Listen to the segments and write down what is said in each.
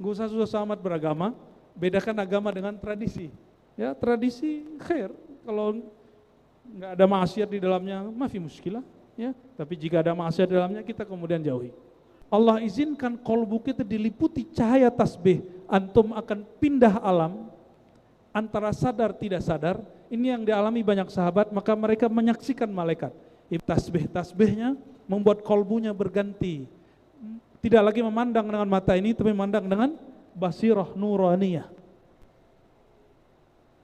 Nggak usah susah amat beragama, bedakan agama dengan tradisi. Ya, tradisi khair, kalau nggak ada maksiat di dalamnya, mafi muskilah. Ya, tapi jika ada maksiat di dalamnya, kita kemudian jauhi. Allah izinkan kolbu kita diliputi cahaya tasbih, antum akan pindah alam antara sadar tidak sadar. Ini yang dialami banyak sahabat, maka mereka menyaksikan malaikat. Tasbih-tasbihnya membuat kolbunya berganti. Tidak lagi memandang dengan mata ini, tapi memandang dengan basirah nuraniyah.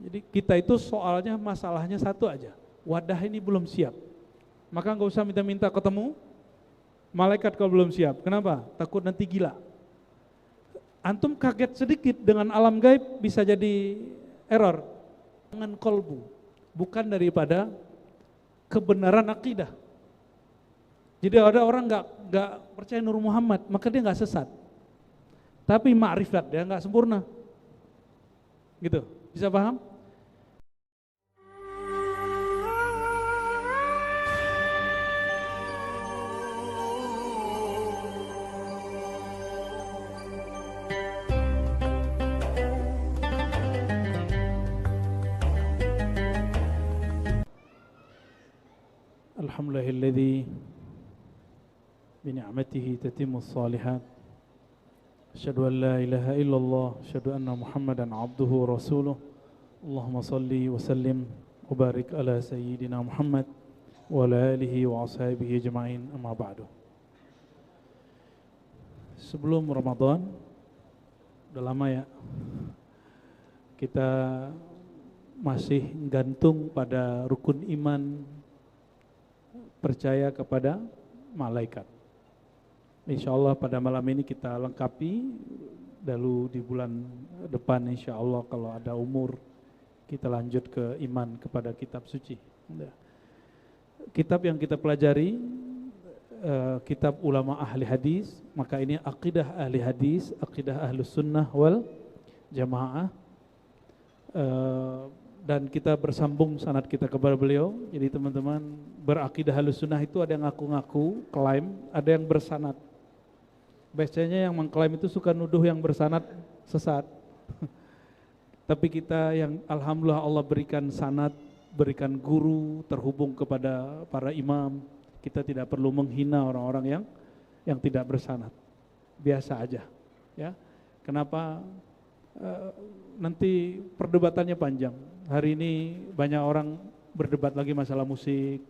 Jadi kita itu soalnya masalahnya satu aja, wadah ini belum siap. Maka nggak usah minta-minta ketemu malaikat kalau belum siap. Kenapa? Takut nanti gila. Antum kaget sedikit dengan alam gaib bisa jadi error. Dengan kolbu, bukan daripada kebenaran akidah. Jadi ada orang nggak percaya Nur Muhammad, maka dia nggak sesat. Tapi ma'rifat dia nggak sempurna. Gitu, bisa paham? Alhamdulillahilladzi bini'matihi tatimmus shalihat. Asyhadu an la ilaha illallah, asyhadu anna Muhammadan abduhu wa rasuluh. Allahumma salli wa sallim wa barik ala sayyidina Muhammad wa ala alihi wa ashabihi ajma'in, amma ba'du. Sebelum Ramadan, udah lama ya, kita masih gantung pada rukun iman, percaya kepada malaikat. InsyaAllah pada malam ini kita lengkapi, lalu di bulan depan insyaAllah kalau ada umur kita lanjut ke iman kepada kitab suci. Kitab yang kita pelajari kitab ulama ahli hadis, maka ini akidah ahli hadis, akidah ahlus sunnah wal jamaah, dan kita bersambung sanad kita kepada beliau. Jadi teman-teman, berakidah ahlus sunnah itu ada yang ngaku-ngaku, klaim, ada yang bersanad. Biasanya yang mengklaim itu suka nuduh yang bersanad sesat. Tapi kita yang alhamdulillah Allah berikan sanad, berikan guru, terhubung kepada para imam, kita tidak perlu menghina orang-orang yang tidak bersanad. Biasa aja, ya. Kenapa? Nanti perdebatannya panjang. Hari ini banyak orang berdebat lagi masalah musik.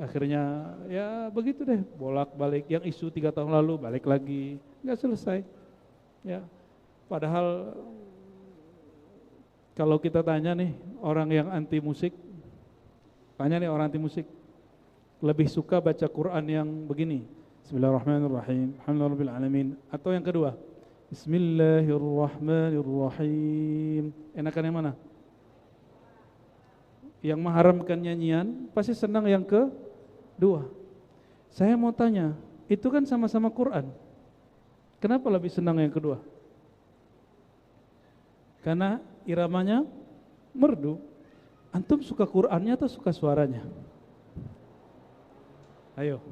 Akhirnya ya begitu deh, bolak-balik. Yang isu 3 tahun lalu balik lagi, nggak selesai. Ya, padahal kalau kita tanya nih orang yang anti musik, tanya nih orang anti musik, lebih suka baca Quran yang begini, Bismillahirrahmanirrahim, Alhamdulillahirabbil alamin, atau yang kedua, Bismillahirrahmanirrahim? Enakan yang mana? Yang mengharamkan nyanyian pasti senang yang kedua. Saya mau tanya, itu kan sama-sama Quran, kenapa lebih senang yang kedua? Karena iramanya merdu. Antum suka Qurannya atau suka suaranya? Ayo.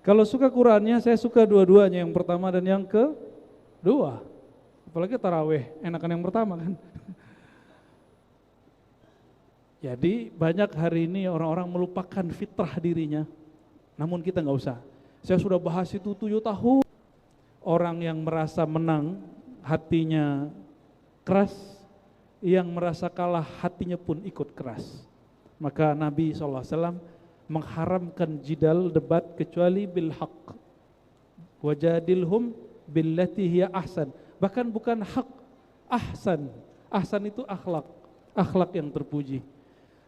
Kalau suka Qurannya, saya suka dua-duanya, yang pertama dan yang kedua. Apalagi tarawih, enakan yang pertama kan. Jadi banyak hari ini orang-orang melupakan fitrah dirinya. Namun kita nggak usah. Saya sudah bahas itu 7 tahun. Orang yang merasa menang, hatinya keras. Yang merasa kalah, hatinya pun ikut keras. Maka Nabi SAW mengharamkan jidal, debat, kecuali bil haq. Wajadilhum billati hiya ahsan. Bahkan bukan hak, ahsan. Ahsan itu akhlak, akhlak yang terpuji.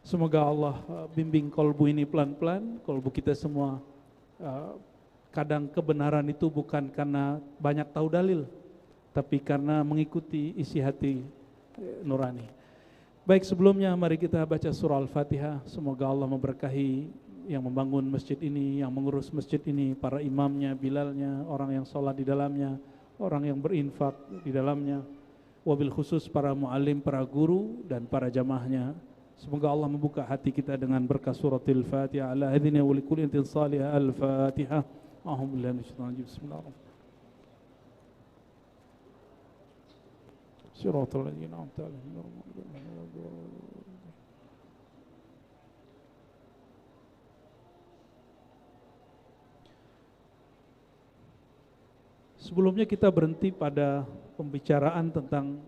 Semoga Allah bimbing kolbu ini pelan-pelan, kolbu kita semua. Kadang kebenaran itu bukan karena banyak tahu dalil, tapi karena mengikuti isi hati nurani. Baik, sebelumnya mari kita baca surah Al-Fatihah. Semoga Allah memberkahi yang membangun masjid ini, yang mengurus masjid ini, para imamnya, bilalnya, orang yang sholat di dalamnya, orang yang berinfak di dalamnya, wabil khusus para muallim, para guru, dan para jamaahnya. Semoga Allah membuka hati kita dengan berkah suratul Fatihah. Ala hadina wa likulli intin salihah. Al-Fatihah. Bismillahirrahmanirrahim. Siratal ladzina an'amta 'alaihim ghairil maghdubi 'alaihim waladdallin. Sebelumnya kita berhenti pada pembicaraan tentang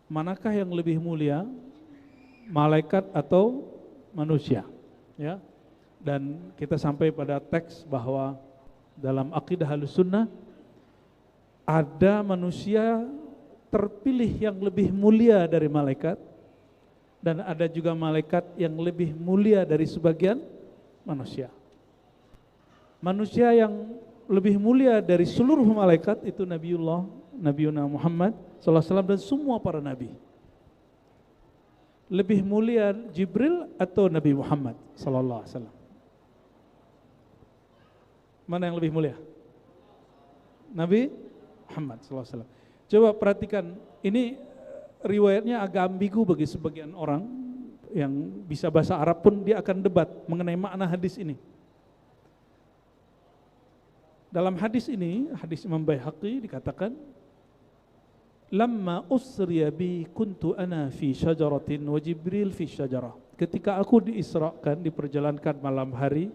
manakah yang lebih mulia, malaikat atau manusia, ya. Dan kita sampai pada teks bahwa dalam akidah Ahlussunnah ada manusia terpilih yang lebih mulia dari malaikat, dan ada juga malaikat yang lebih mulia dari sebagian manusia. Manusia yang lebih mulia dari seluruh malaikat itu Nabiuna Muhammad SAW dan semua para nabi. Lebih mulia Jibril atau Nabi Muhammad SAW? Mana yang lebih mulia? Nabi Muhammad SAW. Coba perhatikan, ini riwayatnya agak ambigu bagi sebagian orang yang bisa bahasa Arab pun dia akan debat mengenai makna hadis ini. Dalam hadis ini, hadis Imam Baihaqi dikatakan, lamma usriya bi kuntu ana fi syajaratin wa Jibril fi syajarah. Ketika aku diisrakan, diperjalankan malam hari,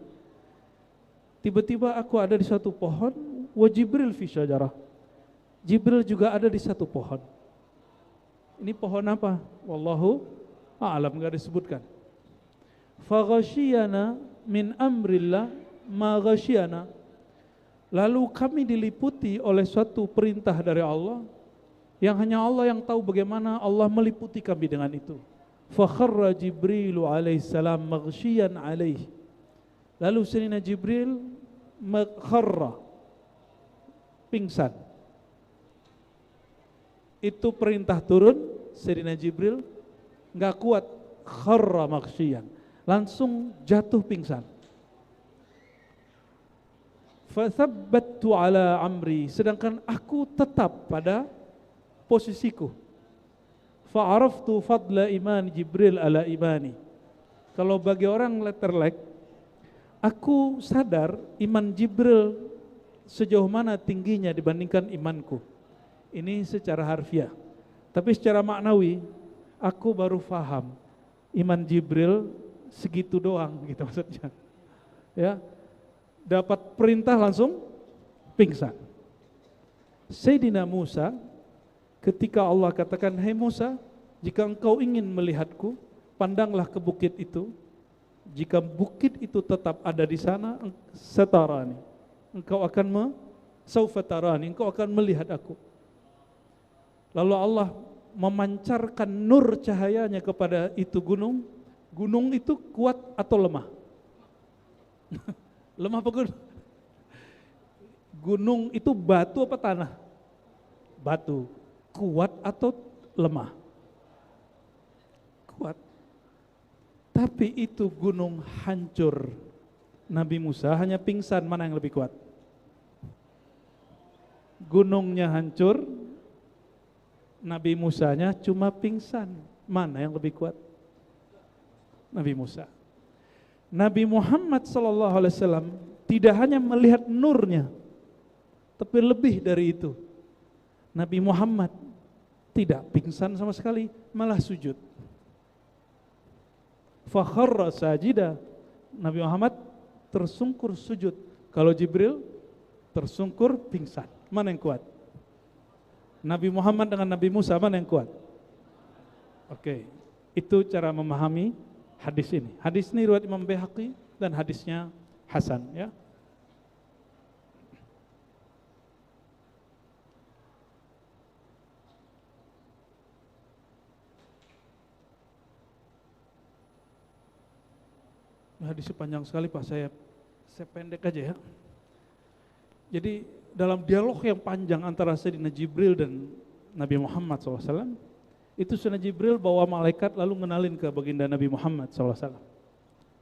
tiba-tiba aku ada di satu pohon, wa Jibril fi syajarah. Jibril juga ada di satu pohon. Ini pohon apa? Wallahu a'lam, enggak disebutkan. Fa ghasyiyana min amrillah ma ghasyiyana. Lalu kami diliputi oleh suatu perintah dari Allah yang hanya Allah yang tahu bagaimana Allah meliputi kami dengan itu. Fa kharra Jibril alaihissalam maghsyiyan alaihi. Lalu Sayyidina Jibril kharra, pingsan. Itu perintah turun, Sayyidina Jibril enggak kuat, kharra maghsyiyan, langsung jatuh pingsan. Fathabbattu ala amri, sedangkan aku tetap pada posisiku. Fa'araftu fadla iman Jibril ala imani. Kalau bagi orang letterlek, aku sadar iman Jibril sejauh mana tingginya dibandingkan imanku. Ini secara harfiah. Tapi secara maknawi, aku baru faham iman Jibril segitu doang, gitu maksudnya. Ya. Dapat perintah langsung pingsan. Sayyidina Musa, ketika Allah katakan, "Hai Musa, jika engkau ingin melihatku, pandanglah ke bukit itu. Jika bukit itu tetap ada di sana, satarani, engkau akan saufa tarani, engkau akan melihat aku." Lalu Allah memancarkan nur cahayanya kepada itu gunung. Gunung itu kuat atau lemah? Lemah apa gunung? Gunung itu batu apa tanah? Batu. Kuat atau lemah? Kuat. Tapi itu gunung hancur. Nabi Musa hanya pingsan, mana yang lebih kuat? Gunungnya hancur, Nabi Musanya cuma pingsan. Mana yang lebih kuat? Nabi Musa. Nabi Muhammad SAW tidak hanya melihat nurnya, tapi lebih dari itu. Nabi Muhammad tidak pingsan sama sekali, malah sujud. Fakharra sajida, Nabi Muhammad tersungkur sujud. Kalau Jibril tersungkur pingsan. Mana yang kuat? Nabi Muhammad dengan Nabi Musa, mana yang kuat? Oke, itu cara memahami hadis ini. Hadis ini riwayat Imam Baihaqi dan hadisnya hasan, ya. Hadisnya panjang sekali Pak, saya pendek aja ya. Jadi dalam dialog yang panjang antara Sayyidina Jibril dan Nabi Muhammad SAW, itu Sayyidina Jibril bawa malaikat lalu ngenalin ke baginda Nabi Muhammad SAW.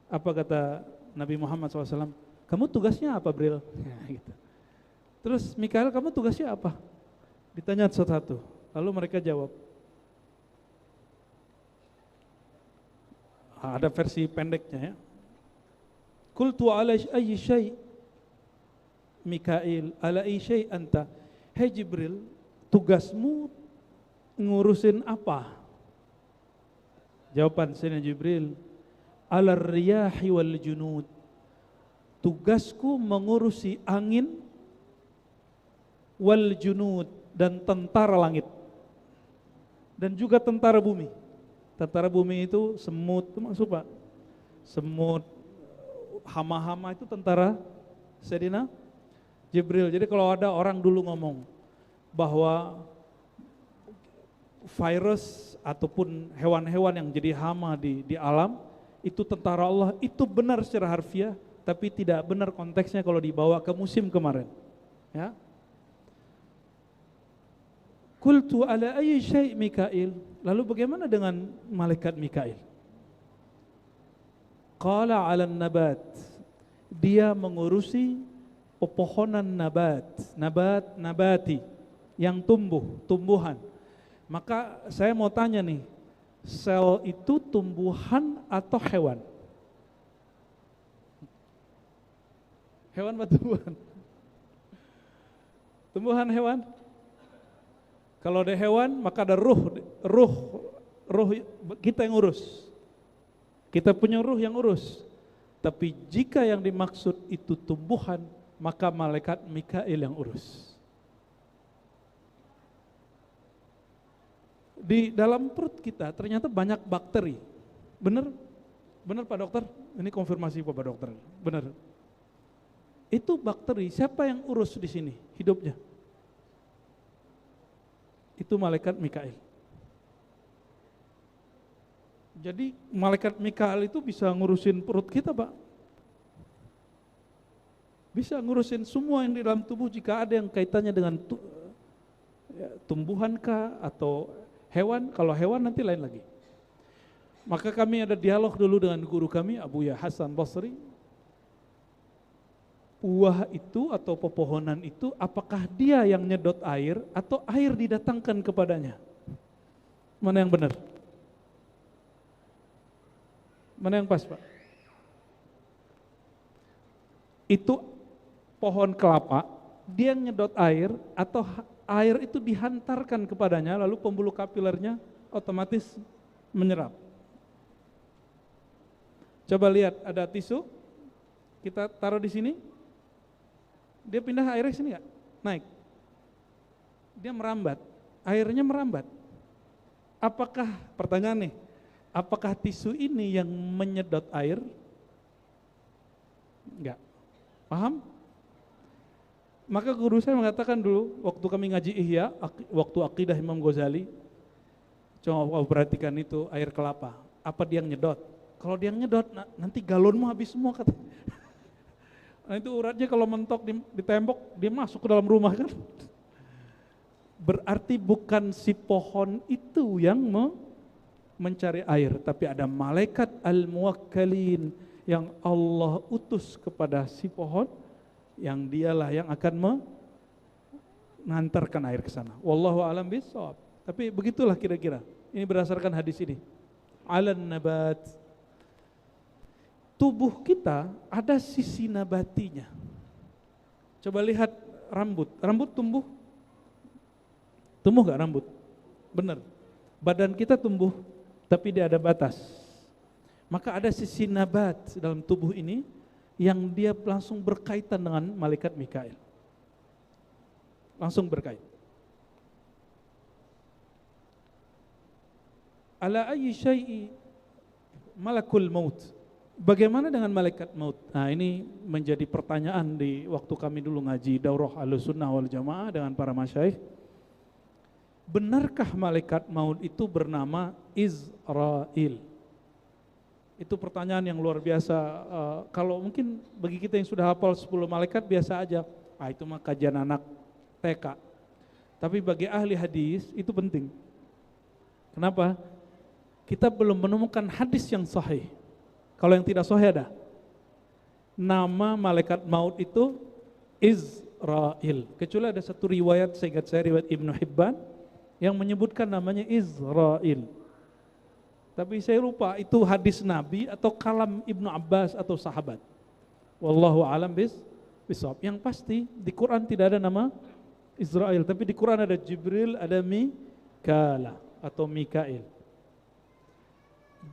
Apa kata Nabi Muhammad SAW? Kamu tugasnya apa, Bril? Ya, gitu. Terus Mikael, kamu tugasnya apa? Ditanya satu-satu. Lalu mereka jawab. Ada versi pendeknya ya. Qultu ala ayyi syai' Mikail, ala ayyi syai' anta? Hai Jibril, tugasmu ngurusin apa? Jawaban Sayyidina Jibril, alar riyahi wal junud. Tugasku mengurusi angin wal junud, dan tentara langit dan juga tentara bumi. Tentara bumi itu semut, itu maksud Pak. Semut, hama-hama itu tentara Sayyidina Jibril. Jadi kalau ada orang dulu ngomong bahwa virus ataupun hewan-hewan yang jadi hama di alam itu tentara Allah, itu benar secara harfiah, tapi tidak benar konteksnya kalau dibawa ke musim kemarin. Ya. Qultu ala ayyi syai' Mikail? Lalu bagaimana dengan malaikat Mikail? Qala 'alan nabat. Dia mengurusi pepohonan nabati yang tumbuhan. Maka saya mau tanya nih, sel itu tumbuhan atau hewan? Hewan atau tumbuhan? Tumbuhan, hewan? Kalau ada hewan, maka ada ruh kita yang urus. Kita punya ruh yang urus. Tapi jika yang dimaksud itu tumbuhan, maka malaikat Mikail yang urus. Di dalam perut kita ternyata banyak bakteri. Benar? Benar Pak Dokter? Ini konfirmasi Pak Dokter. Benar. Itu bakteri, siapa yang urus di sini hidupnya? Itu malaikat Mikail. Jadi malaikat Mikail itu bisa ngurusin perut kita, Pak. Bisa ngurusin semua yang di dalam tubuh jika ada yang kaitannya dengan tumbuhan kah atau hewan. Kalau hewan nanti lain lagi. Maka kami ada dialog dulu dengan guru kami Abuya Hasan Basri. Buah itu atau pepohonan itu apakah dia yang nyedot air atau air didatangkan kepadanya? Mana yang benar? Mana yang pas Pak? Itu pohon kelapa, dia yang nyedot air atau air itu dihantarkan kepadanya lalu pembuluh kapilernya otomatis menyerap. Coba lihat ada tisu, kita taruh di sini. Dia pindah airnya sini nggak? Naik. Dia merambat, airnya merambat. Apakah, pertanyaan nih, apakah tisu ini yang menyedot air? Enggak. Paham? Maka guru saya mengatakan dulu, waktu kami ngaji Ihya, waktu akidah Imam Ghazali, coba perhatikan itu air kelapa. Apa dia yang nyedot? Kalau dia yang nyedot, nanti galonmu habis semua kata. Nah itu uratnya kalau mentok di tembok, dia masuk ke dalam rumah kan. Berarti bukan si pohon itu yang mencari air, tapi ada malaikat al-muwakkalin yang Allah utus kepada si pohon, yang dialah yang akan mengantarkan air ke sana. Wallahu a'lam bishawab. Tapi begitulah kira-kira. Ini berdasarkan hadis ini. Alan nabat. Tubuh kita ada sisi nabatinya. Coba lihat rambut. Rambut tumbuh? Tumbuh gak rambut? Benar. Badan kita tumbuh, tapi dia ada batas. Maka ada sisi nabat dalam tubuh ini yang dia langsung berkaitan dengan malaikat Mikail. Langsung berkait. Ala ayyi syai'i malakul maut. Bagaimana dengan malaikat maut? Nah ini menjadi pertanyaan di waktu kami dulu ngaji Daurah Ahlussunnah wal Jamaah dengan para masyaikh. Benarkah malaikat maut itu bernama Izrail? Itu pertanyaan yang luar biasa. Kalau mungkin bagi kita yang sudah hafal 10 malaikat biasa aja. Itu mah kajian anak TK. Tapi bagi ahli hadis itu penting. Kenapa? Kita belum menemukan hadis yang sahih. Kalau yang tidak sahih ada. Nama malaikat maut itu Izrail. Kecuali ada satu riwayat, saya ingat saya riwayat Ibnu Hibban yang menyebutkan namanya Izrail. Tapi saya lupa itu hadis Nabi atau kalam Ibnu Abbas atau sahabat. Wallahu a'lam bishawab. Yang pasti di Quran tidak ada nama Israel, tapi di Quran ada Jibril, ada Mikala atau Mikail.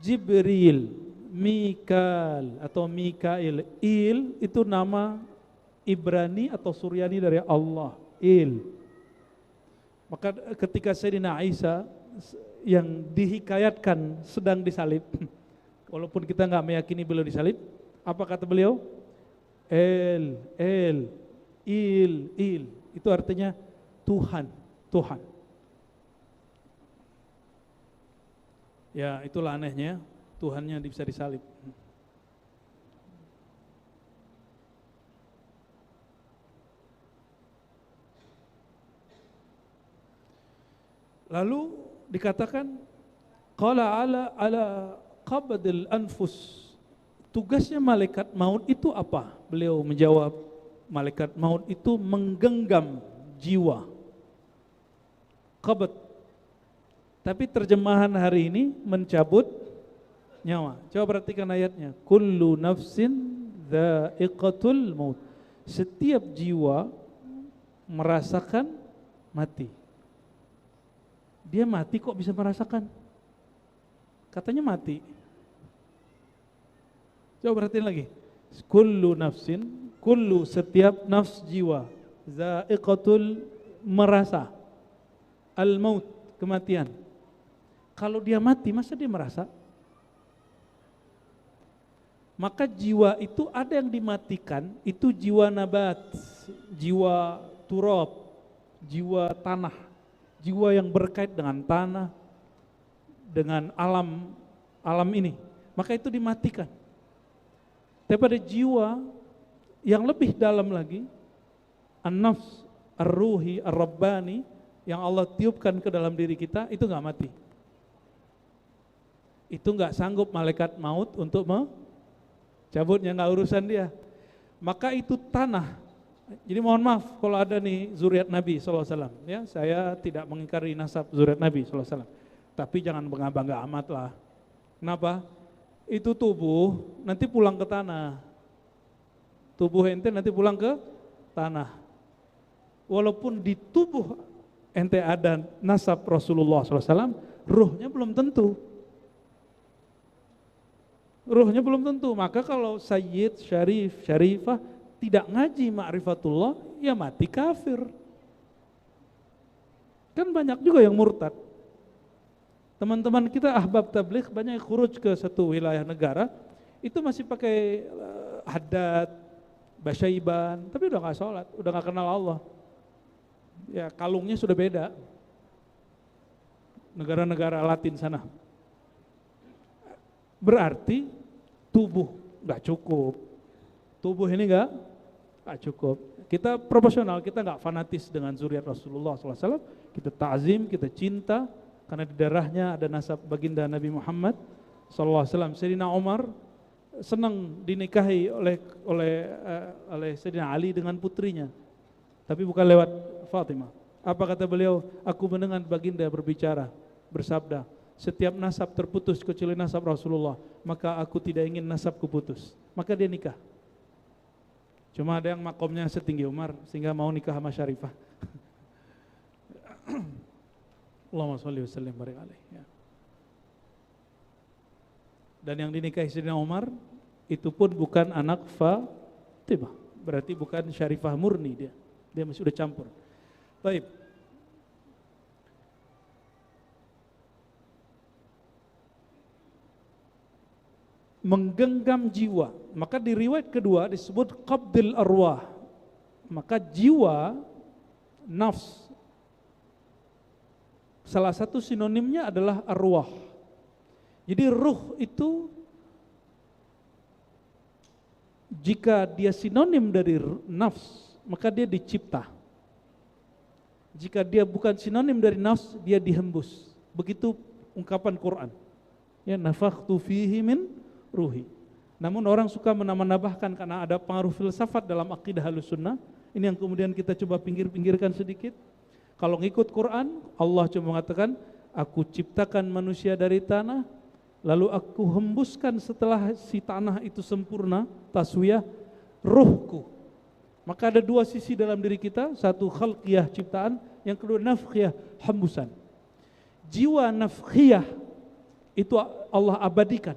Jibril, Mikal atau Mikail. Il itu nama Ibrani atau Suryani dari Allah. Il. Maka ketika Sayyidina Isa yang dihikayatkan sedang disalib, walaupun kita nggak meyakini beliau disalib, apa kata beliau? El, il. Itu artinya Tuhan, Tuhan. Ya, itulah anehnya Tuhannya bisa disalib. Lalu dikatakan qala ala qabdil anfus. Tugasnya malaikat maut itu apa? Beliau menjawab, malaikat maut itu menggenggam jiwa. Qabd. Tapi terjemahan hari ini mencabut nyawa. Coba perhatikan ayatnya. Kullu nafsin dha'iqatul maut. Setiap jiwa merasakan mati. Dia mati kok bisa merasakan? Katanya mati. Coba perhatiin lagi. Kullu nafsin, kullu setiap nafs jiwa, dha'iqatul merasa, al-maut kematian. Kalau dia mati, masa dia merasa? Maka jiwa itu ada yang dimatikan, itu jiwa nabat, jiwa turab, jiwa tanah, jiwa yang berkait dengan tanah, dengan alam ini. Maka itu dimatikan. Tapi pada jiwa yang lebih dalam lagi, an-nafs, ar-ruhi, ar-rabbani, yang Allah tiupkan ke dalam diri kita, itu enggak mati. Itu enggak sanggup malaikat maut untuk cabutnya, enggak urusan dia. Maka itu tanah. Jadi mohon maaf kalau ada nih zuriat Nabi SAW, ya, saya tidak mengingkari nasab zuriat Nabi SAW, tapi jangan bangga-bangga amat lah. Kenapa? Itu tubuh nanti pulang ke tanah. Tubuh ente nanti pulang ke tanah. Walaupun di tubuh ente ada nasab Rasulullah SAW, ruhnya belum tentu. Ruhnya belum tentu. Maka kalau Sayyid, Syarif, Syarifah tidak ngaji ma'rifatullah, ya mati kafir. Kan banyak juga yang murtad. Teman-teman kita ahbab tabligh banyak yang khuruj ke satu wilayah negara, itu masih pakai haddad, basyaiban, tapi udah gak sholat, udah gak kenal Allah. Ya kalungnya sudah beda. Negara-negara Latin sana. Berarti tubuh gak cukup. Tubuh ini gak cukup. Kita proporsional, kita gak fanatis dengan zuriat Rasulullah SAW. Kita ta'zim, kita cinta, karena di darahnya ada nasab baginda Nabi Muhammad SAW. Sayyidina Umar senang dinikahi oleh Sayyidina Ali dengan putrinya, tapi bukan lewat Fatimah. Apa kata beliau? Aku mendengar baginda berbicara, bersabda, setiap nasab terputus kecuali nasab Rasulullah, maka aku tidak ingin nasabku putus. Maka dia nikah. Cuma ada yang makomnya setinggi Umar sehingga mau nikah sama Syarifah. Allahumma sholli wa sallim barik alaihi. Ya. Dan yang dinikahi Sayyidina Umar itu pun bukan anak Fatimah, berarti bukan Syarifah murni dia. Dia masih udah campur. Baik. Menggenggam jiwa. Maka di riwayat kedua disebut qabdil arwah. Maka jiwa, nafs, salah satu sinonimnya adalah arwah. Jadi ruh itu jika dia sinonim dari nafs, maka dia dicipta. Jika dia bukan sinonim dari nafs, dia dihembus. Begitu ungkapan Quran. Ya, nafakhtu fihi min ruhi. Namun orang suka menambah-nambahkan karena ada pengaruh filsafat dalam akidah Ahlussunnah. Ini yang kemudian kita coba pinggir-pinggirkan sedikit. Kalau ngikut Quran, Allah cuma mengatakan, aku ciptakan manusia dari tanah, lalu aku hembuskan setelah si tanah itu sempurna, taswiyah, ruhku. Maka ada dua sisi dalam diri kita, satu khalqiyah ciptaan, yang kedua nafkhiyah hembusan. Jiwa nafkhiyah itu Allah abadikan.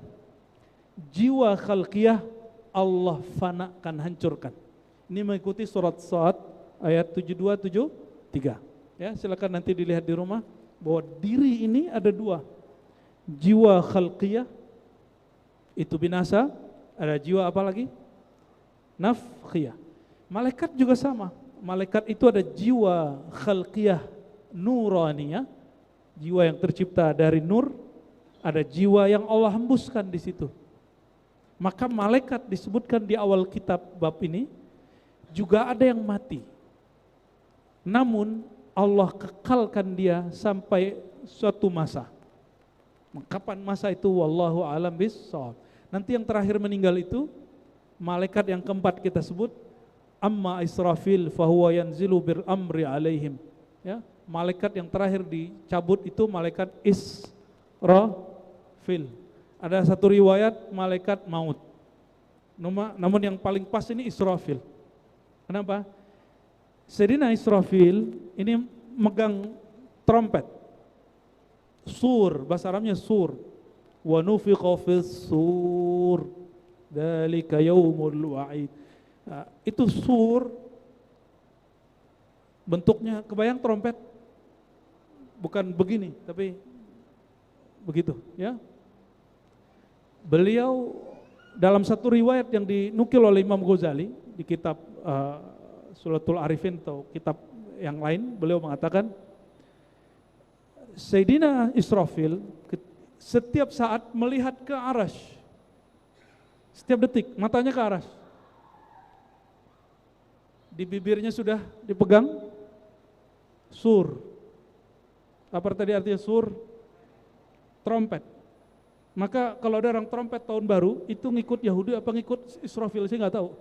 Jiwa khalqiyah Allah fanakan, hancurkan. Ini mengikuti surat Shad ayat 72-73. Ya, silakan nanti dilihat di rumah bahwa diri ini ada dua. Jiwa khalqiyah itu binasa, ada jiwa apa lagi? Nafkhiyah. Malaikat juga sama. Malaikat itu ada jiwa khalqiyah nuraniyah, jiwa yang tercipta dari nur, ada jiwa yang Allah hembuskan di situ. Maka malaikat disebutkan di awal kitab bab ini juga ada yang mati. Namun Allah kekalkan dia sampai suatu masa. Kapan masa itu? Wallahu a'lam bissawab. Nanti yang terakhir meninggal itu malaikat yang keempat kita sebut, amma Israfil fahuwa yanzilu bir amri alaihim. Ya, malaikat yang terakhir dicabut itu malaikat Israfil. Ada satu riwayat malaikat maut. Namun yang paling pas ini Israfil. Kenapa? Sayyidina Israfil ini megang trompet. Sur, bahasa Arabnya sur. Wa nufiqa fis sur. Dzalika yaumul wa'id. Nah, itu sur bentuknya kebayang trompet? Bukan begini, tapi begitu, ya. Beliau dalam satu riwayat yang dinukil oleh Imam Ghazali di kitab Suratul Arifin atau kitab yang lain, beliau mengatakan Sayyidina Israfil setiap saat melihat ke arasy, setiap detik matanya ke arasy, di bibirnya sudah dipegang sur. Apa tadi artinya sur? Trompet. Maka kalau ada orang trompet tahun baru itu ngikut Yahudi apa ngikut Israfil, saya nggak tahu.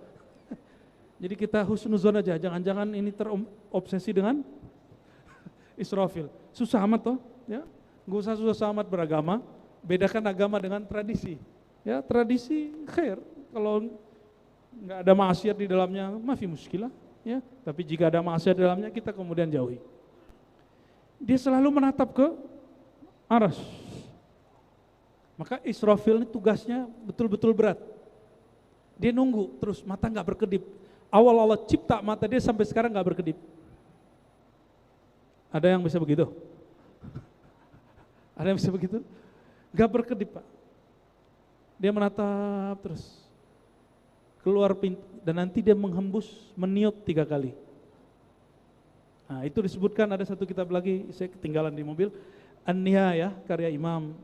Jadi kita husnuzon aja, jangan-jangan ini terobsesi dengan Israfil. Susah amat toh, ya. Nggak usah susah amat beragama. Bedakan agama dengan tradisi. Ya, tradisi khair. Kalau nggak ada maksiat di dalamnya, mafi muskilah. Ya. Tapi jika ada maksiat di dalamnya, kita kemudian jauhi. Dia selalu menatap ke arasy. Maka Israfil ini tugasnya betul-betul berat. Dia nunggu terus, mata nggak berkedip. Awal Allah cipta mata dia sampai sekarang nggak berkedip. Ada yang bisa begitu? Ada yang bisa begitu? Gak berkedip, Pak. Dia menatap terus. Keluar pintu, dan nanti dia menghembus, meniup 3 kali. Nah, itu disebutkan ada satu kitab lagi, saya ketinggalan di mobil. An-Nihayah, karya Imam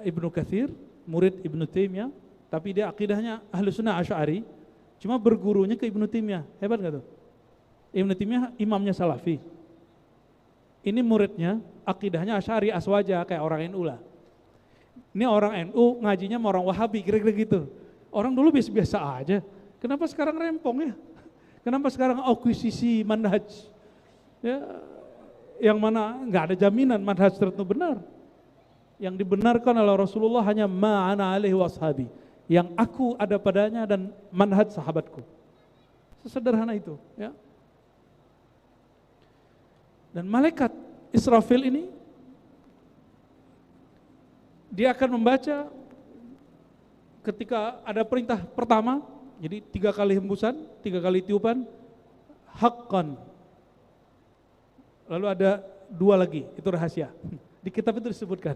Ibnu Katsir, murid Ibnu Taimiyah, tapi dia akidahnya Ahlussunnah Asy'ari, cuma bergurunya ke Ibnu Taimiyah. Hebat gak tuh? Ibnu Taimiyah imamnya Salafi. Ini muridnya akidahnya Asy'ari Aswaja kayak orang NU lah. Ini orang NU ngajinya sama orang Wahabi kira-kira gitu. Orang dulu biasa-biasa aja. Kenapa sekarang rempong ya? Kenapa sekarang akuisisi manhaj? Ya, yang mana nggak ada jaminan manhaj tertentu benar. Yang dibenarkan oleh Rasulullah hanya ma'ana alaihi washabi. Yang aku ada padanya dan manhaj sahabatku. Sesederhana itu, ya. Dan malaikat Israfil ini dia akan membaca ketika ada perintah pertama, jadi 3 kali hembusan, 3 kali tiupan, haqqan. Lalu ada 2 lagi, itu rahasia. Di kitab itu disebutkan.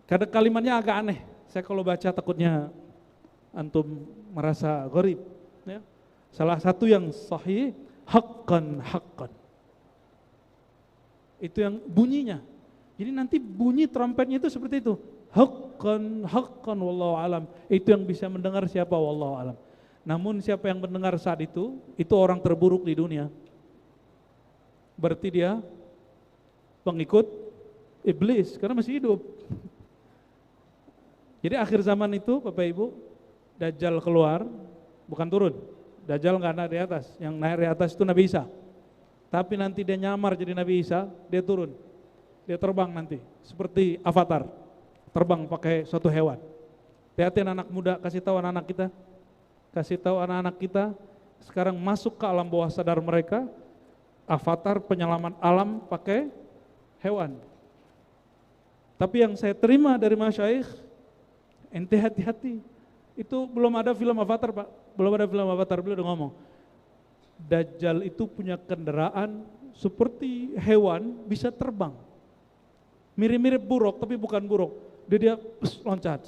Kadang kalimatnya agak aneh. Saya kalau baca takutnya antum merasa gharib. Ya. Salah satu yang sahih, haqqan haqqan. Itu yang bunyinya. Jadi nanti bunyi trompetnya itu seperti itu. Haqqan haqqan wallahu alam. Itu yang bisa mendengar siapa wallahu alam. Namun siapa yang mendengar saat itu orang terburuk di dunia. Berarti dia pengikut iblis karena masih hidup. Jadi akhir zaman itu Bapak Ibu, Dajjal keluar, bukan turun. Dajjal nggak naik di atas, yang naik di atas itu Nabi Isa. Tapi nanti dia nyamar jadi Nabi Isa, dia turun. Dia terbang nanti, seperti avatar. Terbang pakai suatu hewan. Hati-hati anak muda, kasih tahu anak-anak kita. kasih tahu anak-anak kita sekarang masuk ke alam bawah sadar mereka, avatar penyelamat alam pakai hewan. Tapi yang saya terima dari masyayikh, ente hati-hati. Itu belum ada film Avatar, Pak. Belum ada film Avatar, beliau udah ngomong. Dajjal itu punya kendaraan seperti hewan, bisa terbang. Mirip-mirip buruk, tapi bukan buruk. Dia loncat.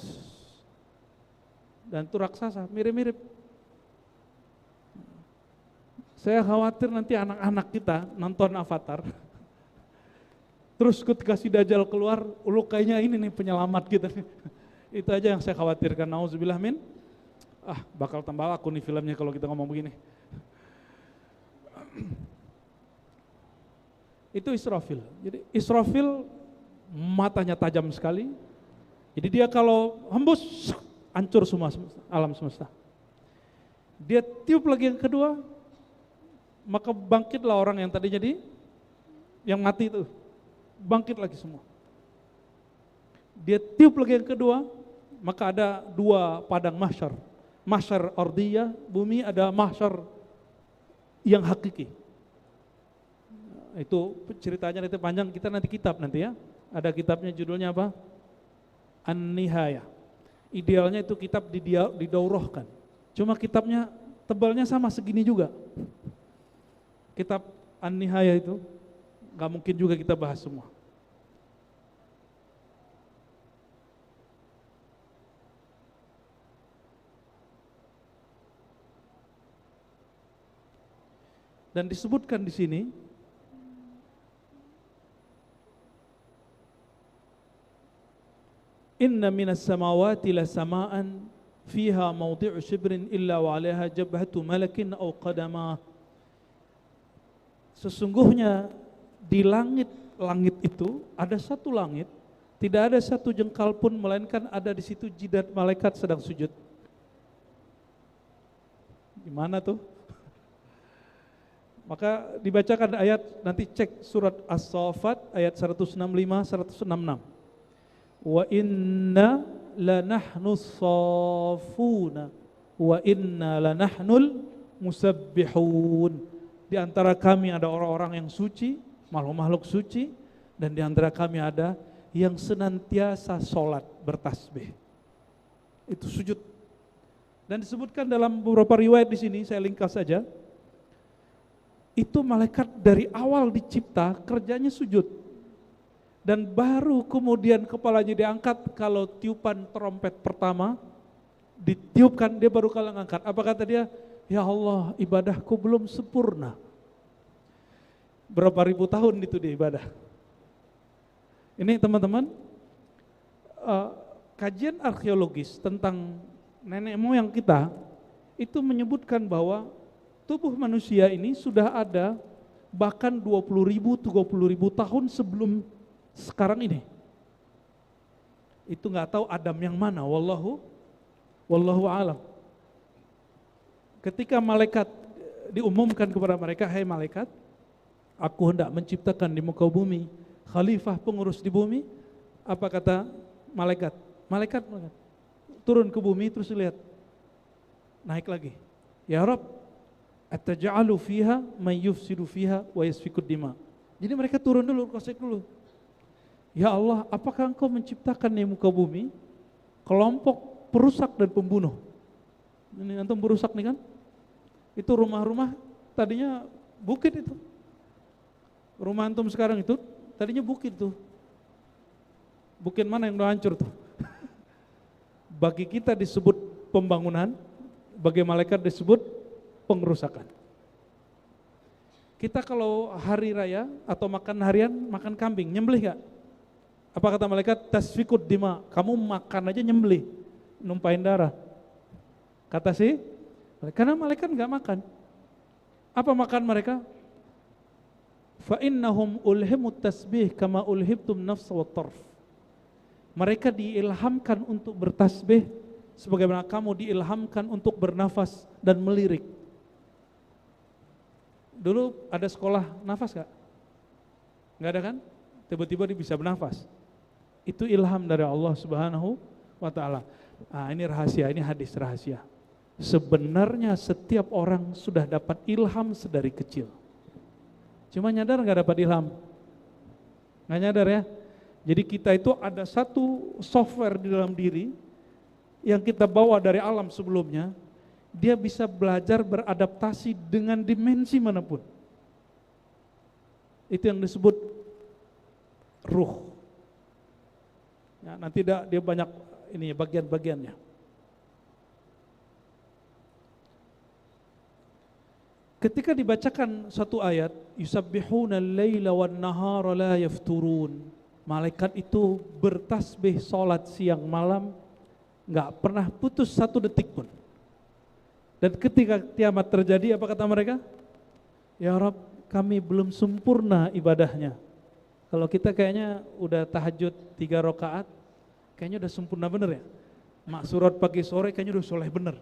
Dan itu raksasa, mirip-mirip. Saya khawatir nanti anak-anak kita nonton Avatar, terus ketika si Dajjal keluar, kayaknya ini nih penyelamat kita. Itu aja yang saya khawatirkan. Nauzubillah min. Bakal tambah laku nih filmnya kalau kita ngomong begini. Itu Israfil. Jadi Israfil matanya tajam sekali. Jadi dia kalau hembus, hancur semua alam semesta. Dia tiup lagi yang kedua, maka bangkitlah orang yang tadi jadi yang mati itu, bangkit lagi semua. Dia tiup lagi yang kedua, maka ada dua padang mahsyar. Mahsyar ardiyah, bumi, ada mahsyar yang hakiki. Itu ceritanya nanti panjang, kita nanti kitab nanti ya. Ada kitabnya, judulnya apa? An-Nihayah. Idealnya itu kitab didaurahkan. Cuma kitabnya tebalnya sama segini juga. Kitab An-Nihayah itu gak mungkin juga kita bahas semua. Dan disebutkan di sini inna minas samawati la sama'an fiha mawdi'u shibrin illa wa 'alaiha jabhatu malakin aw qadama. Sesungguhnya di langit itu ada satu langit, tidak ada satu jengkal pun melainkan ada di situ jidat malaikat sedang sujud. Gimana tuh? Maka dibacakan ayat, nanti cek surat As-Saffat ayat 165 166. Wa inna lanahnu saffuna wa inna lanahnul musabbihun. Di antara kami ada orang-orang yang suci, makhluk-makhluk suci, dan di antara kami ada yang senantiasa sholat bertasbih. Itu sujud. Dan disebutkan dalam beberapa riwayat di sini, saya ringkas saja. Itu malaikat dari awal dicipta kerjanya sujud. Dan baru kemudian kepalanya diangkat kalau tiupan trompet pertama ditiupkan, dia baru kali angkat. Apa kata dia? Ya Allah, ibadahku belum sempurna. Berapa ribu tahun itu dia ibadah. Ini teman-teman, kajian arkeologis tentang nenek moyang kita itu menyebutkan bahwa tubuh manusia ini sudah ada bahkan 20.000, 30.000 tahun sebelum sekarang ini. Itu nggak tahu Adam yang mana, wallahu alam. Ketika malaikat diumumkan kepada mereka, hai malaikat, aku hendak menciptakan di muka bumi khalifah pengurus di bumi. Apa kata malaikat? Malaikat turun ke bumi, terus lihat, naik lagi. Ya Rabb, ataj'alu fiha man yufsidu fiha wa yasfikud dima. Jadi mereka turun dulu, kosek dulu. Ya Allah, apakah engkau menciptakan di muka bumi kelompok perusak dan pembunuh? Ini antum berusak nih kan? Itu rumah-rumah tadinya bukit itu. Rumah antum sekarang itu tadinya bukit tuh. Bukit mana yang udah hancur tuh? Bagi kita disebut pembangunan, bagi malaikat disebut pengerusakan. Kita kalau hari raya atau makan harian, makan kambing, nyembelih gak? Apa kata malaikat? Tasfikud dima, kamu makan aja nyembelih, numpain darah. Kata sih, karena malaikat gak makan. Apa makan mereka? Fa innahum ulhimut tasbih kama ulhibtum nafsa wa tarf. Mereka diilhamkan untuk bertasbih sebagaimana kamu diilhamkan untuk bernafas dan melirik. Dulu ada sekolah nafas gak? Gak ada kan? Tiba-tiba dia bisa bernafas. Itu ilham dari Allah Subhanahu wa ta'ala. Ini rahasia, ini hadis rahasia. Sebenarnya setiap orang sudah dapat ilham sedari kecil. Cuma nyadar nggak dapat ilham? Nggak nyadar ya? Jadi kita itu ada satu software di dalam diri yang kita bawa dari alam sebelumnya, dia bisa belajar beradaptasi dengan dimensi manapun. Itu yang disebut ruh. Ya, nanti dia banyak ini bagian-bagiannya. Ketika dibacakan satu ayat, yusabbihuna al-laila wan-nahara la yafturun. Malaikat itu bertasbih salat siang malam, enggak pernah putus satu detik pun. Dan ketika kiamat terjadi, apa kata mereka? Ya Rabb, kami belum sempurna ibadahnya. Kalau kita kayaknya udah tahajud 3 rakaat, kayaknya udah sempurna bener ya. Mak surat pagi sore kayaknya udah soleh bener.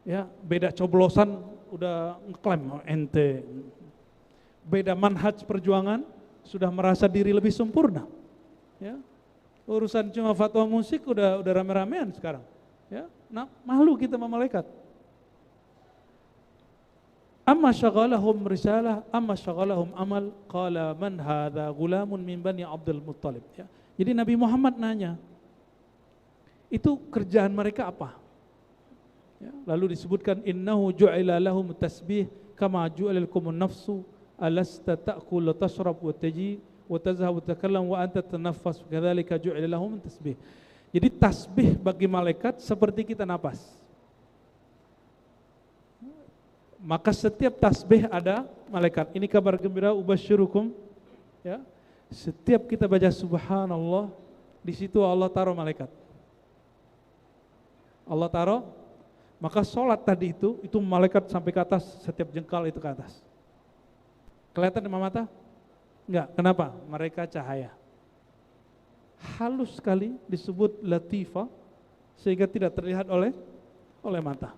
Ya, beda coblosan udah ngeklaim ente. Beda manhaj perjuangan sudah merasa diri lebih sempurna. Ya. Urusan cuma fatwa musik udah rame-ramean sekarang. Ya, nah, malu kita sama malaikat. Amma syaghalahum risalah, amma syaghalahum amal, qala man hadha gulamun min bani Abdul Muttalib. Ya. Jadi Nabi Muhammad nanya, itu kerjaan mereka apa? Ya. Lalu disebutkan innahu ju'ila lahum tasbih kama ju'ila lakumun nafsu alasta ta'kul wa tashrab wa taji wa tazhab wa takallam wa anta tanaffas kadzalika ju'ila lahum tasbih. Jadi tasbih bagi malaikat seperti kita napas. Maka setiap tasbih ada malaikat. Ini kabar gembira ubasyirukum, ya. Setiap kita baca subhanallah, di situ Allah taruh malaikat. Allah taruh, maka sholat tadi itu malaikat sampai ke atas, setiap jengkal itu ke atas. Kelihatan dengan mata? Enggak. Kenapa? Mereka cahaya. Halus sekali, disebut latifah, sehingga tidak terlihat oleh mata.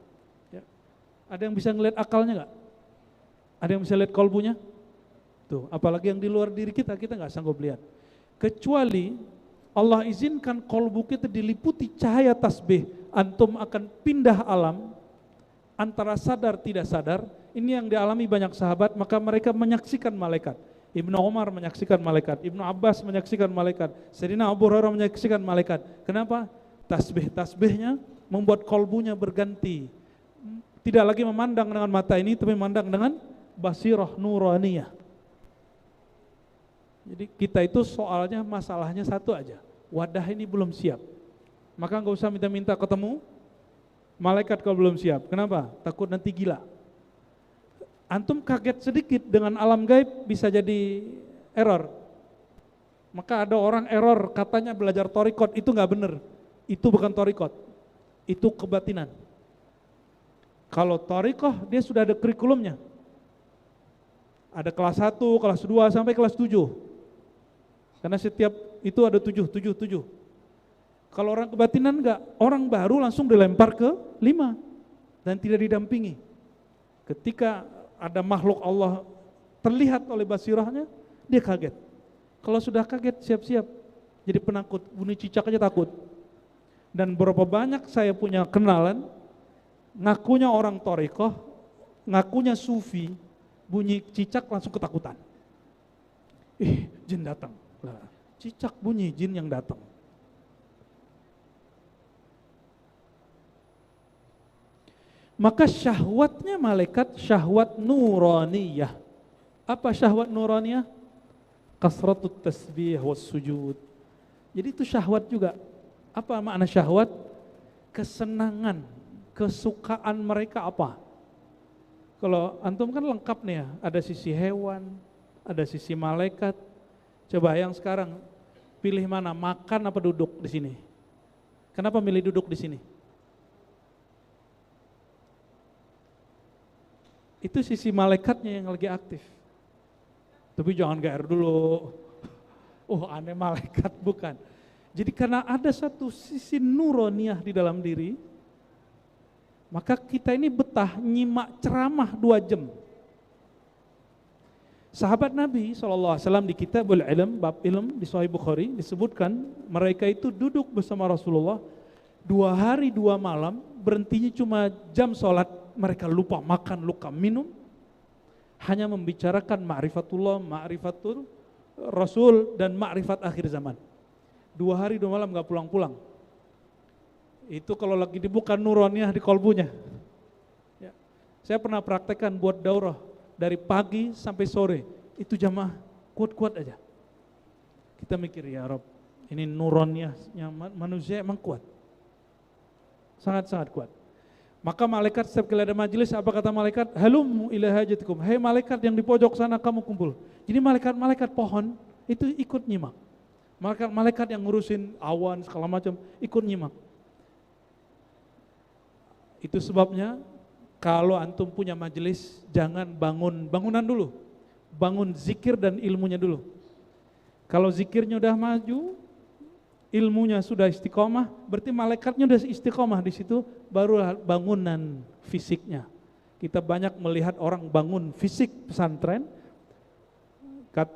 Ada yang bisa ngelihat akalnya nggak? Ada yang bisa lihat kolbunya? Tuh, apalagi yang di luar diri kita nggak sanggup lihat. Kecuali Allah izinkan kolbu kita diliputi cahaya tasbih, antum akan pindah alam antara sadar tidak sadar. Ini yang dialami banyak sahabat, maka mereka menyaksikan malaikat. Ibnu Umar menyaksikan malaikat, Ibnu Abbas menyaksikan malaikat, Sayyidina Abu Hurairah menyaksikan malaikat. Kenapa? Tasbihnya membuat kolbunya berganti. Tidak lagi memandang dengan mata ini, tapi memandang dengan basirah nuraniyah. Jadi kita itu soalnya masalahnya satu aja, wadah ini belum siap. Maka enggak usah minta-minta ketemu malaikat kalau belum siap. Kenapa? Takut nanti gila. Antum kaget sedikit dengan alam gaib bisa jadi error. Maka ada orang error katanya belajar torikot, itu enggak benar. Itu bukan torikot, itu kebatinan. Kalau thariqah dia sudah ada kurikulumnya. Ada kelas 1, kelas 2 sampai kelas 7. Karena setiap itu ada 7. Kalau orang kebatinan enggak, orang baru langsung dilempar ke 5 dan tidak didampingi. Ketika ada makhluk Allah terlihat oleh basirahnya, dia kaget. Kalau sudah kaget siap-siap jadi penakut, bunyi cicak aja takut. Dan berapa banyak saya punya kenalan ngakunya orang thariqah, ngakunya sufi, bunyi cicak langsung ketakutan. Jin datang. Cicak bunyi, jin yang datang. Maka syahwatnya malaikat syahwat nuraniyah. Apa syahwat nuraniyah? Kasratut tasbih was sujud. Jadi itu syahwat juga. Apa makna syahwat? Kesenangan, kesukaan mereka apa? Kalau antum kan lengkap nih ya, ada sisi hewan, ada sisi malaikat. Coba yang sekarang pilih mana, makan apa duduk di sini? Kenapa milih duduk di sini? Itu sisi malaikatnya yang lagi aktif. Tapi jangan GR dulu. Aneh malaikat, bukan. Jadi karena ada satu sisi nuroniyah di dalam diri, maka kita ini betah nyimak ceramah 2 jam. Sahabat Nabi SAW di Kitabul Ilm, bab ilm di Sahih Bukhari disebutkan mereka itu duduk bersama Rasulullah 2 hari 2 malam berhentinya cuma jam sholat, mereka lupa makan, lupa minum, hanya membicarakan ma'rifatullah, ma'rifatul Rasul, dan ma'rifat akhir zaman. 2 hari 2 malam gak pulang-pulang. Itu kalau lagi dibuka nuronnya di kolbunya. Ya. Saya pernah praktekkan buat daurah dari pagi sampai sore, itu jamaah kuat-kuat aja. Kita mikir, ya Rob, ini nuronnya yang manusia emang kuat. Sangat-sangat kuat. Maka malaikat setiap kali ada majelis, apa kata malaikat? Halum ila hajatikum. Hei malaikat yang di pojok sana kamu kumpul. Jadi malaikat-malaikat pohon itu ikut nyimak. Malaikat-malaikat yang ngurusin awan segala macam ikut nyimak. Itu sebabnya kalau antum punya majelis, jangan bangun bangunan dulu. Bangun zikir dan ilmunya dulu. Kalau zikirnya udah maju, ilmunya sudah istiqomah, berarti malaikatnya udah istiqomah di situ, baru bangunan fisiknya. Kita banyak melihat orang bangun fisik pesantren,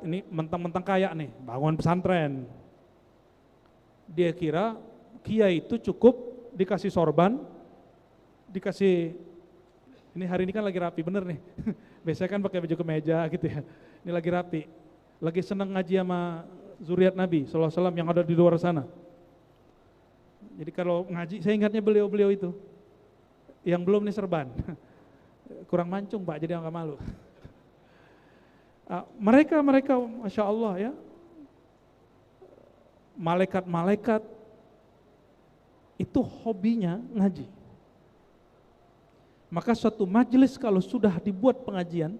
ini mentang-mentang kaya nih, bangun pesantren. Dia kira kiai itu cukup dikasih sorban, dikasih, ini hari ini kan lagi rapi, bener nih. Biasanya kan pakai baju kemeja gitu ya. Ini lagi rapi, lagi senang ngaji sama zuriat Nabi SAW yang ada di luar sana. Jadi kalau ngaji, saya ingatnya beliau-beliau itu. Yang belum nih serban. Kurang mancung Pak, jadi nggak malu. Mereka, Masya Allah ya, malaikat-malaikat itu hobinya ngaji. Maka suatu majelis kalau sudah dibuat pengajian,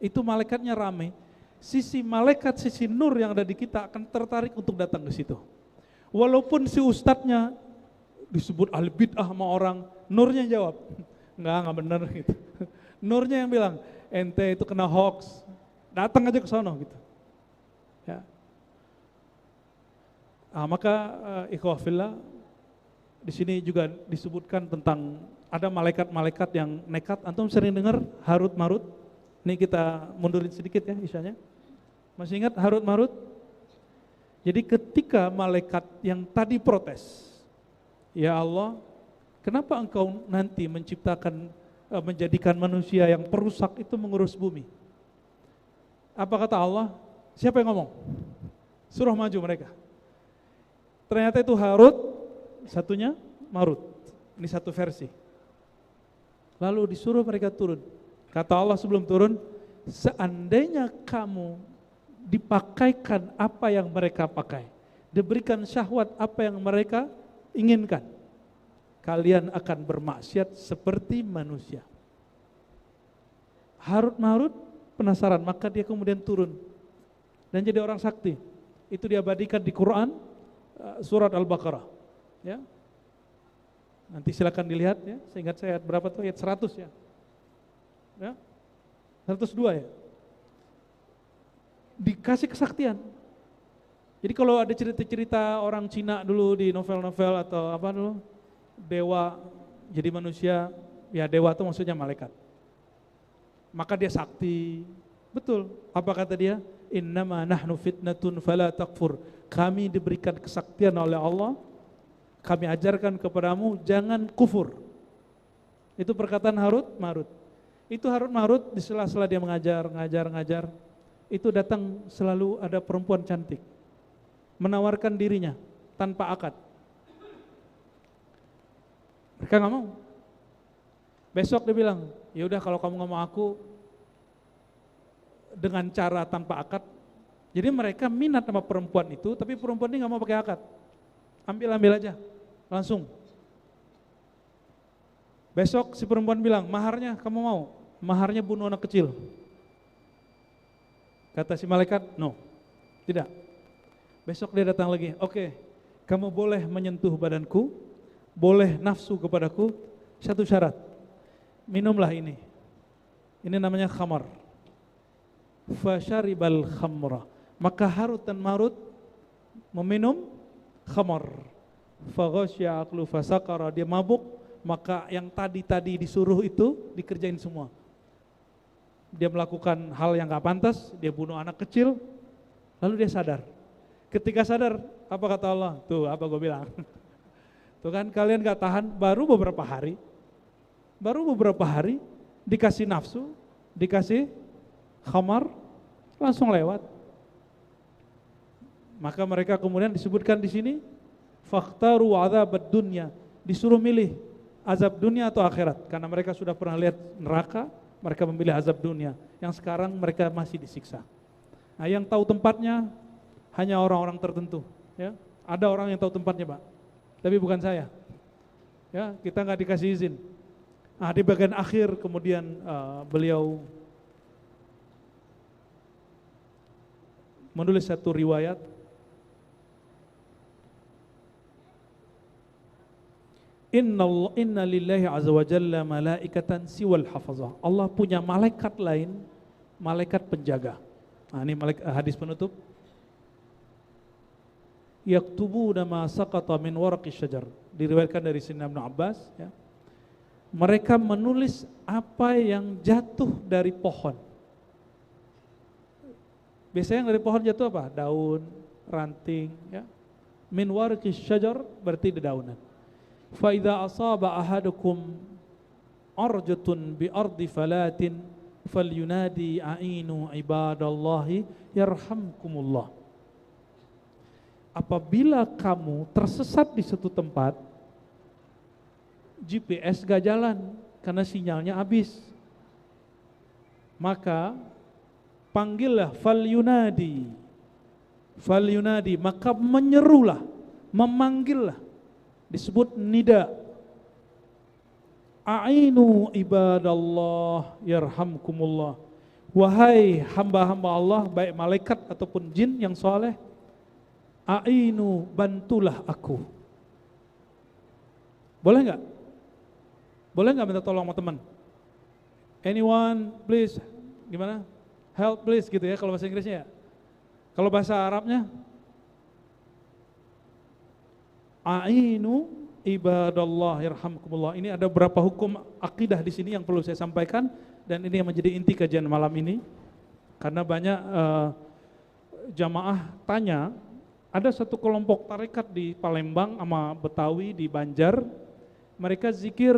itu malaikatnya rame, sisi malaikat, sisi nur yang ada di kita akan tertarik untuk datang ke situ. Walaupun si ustadznya disebut ahli bid'ah sama orang, nurnya jawab, enggak benar gitu. Nurnya yang bilang, ente itu kena hoax, datang aja ke sono gitu. Ya. Maka ikhwah fillah, di sini juga disebutkan tentang ada malaikat-malaikat yang nekat. Antum sering dengar Harut Marut? Ini kita mundurin sedikit ya isyanya. Masih ingat Harut Marut? Jadi ketika malaikat yang tadi protes, ya Allah, kenapa engkau nanti menciptakan, menjadikan manusia yang perusak itu mengurus bumi? Apa kata Allah? Siapa yang ngomong? Suruh maju mereka. Ternyata itu Harut, satunya Marut. Ini satu versi. Lalu disuruh mereka turun. Kata Allah sebelum turun, seandainya kamu dipakaikan apa yang mereka pakai, diberikan syahwat apa yang mereka inginkan, kalian akan bermaksiat seperti manusia. Harut Marut penasaran, maka dia kemudian turun dan jadi orang sakti. Itu diabadikan di Quran, surat Al-Baqarah. Ya. Nanti silakan dilihat ya, seingat saya ayat berapa tuh, ayat 100 ya. Ya. 102 ya. Dikasih kesaktian. Jadi kalau ada cerita-cerita orang Cina dulu di novel-novel atau apa dulu, dewa jadi manusia, ya dewa itu maksudnya malaikat. Maka dia sakti. Betul. Apa kata dia? Innama nahnu fitnatun fala takfur. Kami diberikan kesaktian oleh Allah. Kami ajarkan kepadamu jangan kufur. Itu perkataan Harut Marut. Itu Harut Marut di sela-sela dia ngajar. Itu datang selalu ada perempuan cantik. Menawarkan dirinya tanpa akad. Mereka nggak mau. Besok dia bilang, ya udah kalau kamu nggak mau aku dengan cara tanpa akad. Jadi mereka minat sama perempuan itu, tapi perempuan ini nggak mau pakai akad. Ambil aja, langsung. Besok si perempuan bilang, maharnya kamu mau? Maharnya bunuh anak kecil. Kata si malaikat, no, tidak. Besok dia datang lagi, oke, kamu boleh menyentuh badanku, boleh nafsu kepadaku, satu syarat, minumlah ini. Ini namanya khamar. Fasyaribal khamra. Maka Harut dan Marut meminum khamar. Faghasya aqlu fasaqara, dia mabuk, maka yang tadi disuruh itu dikerjain semua. Dia melakukan hal yang gak pantas, dia bunuh anak kecil, lalu dia sadar. Ketika sadar, apa kata Allah? Tuh, apa gue bilang? Tuh kan kalian gak tahan baru beberapa hari dikasih nafsu, dikasih khamar, langsung lewat. Maka mereka kemudian disebutkan di sini fakhtaru adzabad dunya, disuruh milih azab dunia atau akhirat, karena mereka sudah pernah lihat neraka, mereka memilih azab dunia, yang sekarang mereka masih disiksa. Nah, yang tahu tempatnya hanya orang-orang tertentu, ya. Ada orang yang tahu tempatnya, Pak, tapi bukan saya. Ya, kita nggak dikasih izin. Nah, di bagian akhir kemudian beliau menulis satu riwayat. Inna lillahi azza wa jalla malaikatan siwal hafazah. Allah punya malaikat lain, malaikat penjaga. Nah, ini hadis penutup. Yaktubuna ma saqata min waraqis syajar. Diriwayatkan dari Sayyidina Ibnu Abbas, ya. Mereka menulis apa yang jatuh dari pohon. Biasanya yang dari pohon jatuh apa? Daun, ranting, ya. Min waraqis syajar berarti dedaunan. Fa idza asaba ahadukum arjatun bi ardi falatin falyunadi ainu ibadallahi yarhamkumullah. Apabila kamu tersesat di suatu tempat, GPS gak jalan karena sinyalnya habis, maka panggillah falyunadi, maka menyerulah, memanggillah, disebut nida. Ainu ibadallah yarhamkumullah. Wahai hamba-hamba Allah, baik malaikat ataupun jin yang soleh, ainu, bantulah aku. Boleh nggak? Boleh nggak minta tolong sama teman? Anyone please, gimana? Help please gitu ya kalau bahasa Inggrisnya ya. Kalau bahasa Arabnya, ainu ibadallah yarhamkumullah. Ini ada beberapa hukum akidah di sini yang perlu saya sampaikan, dan ini yang menjadi inti kajian malam ini. Karena banyak jamaah tanya, ada satu kelompok tarekat di Palembang sama Betawi di Banjar, mereka zikir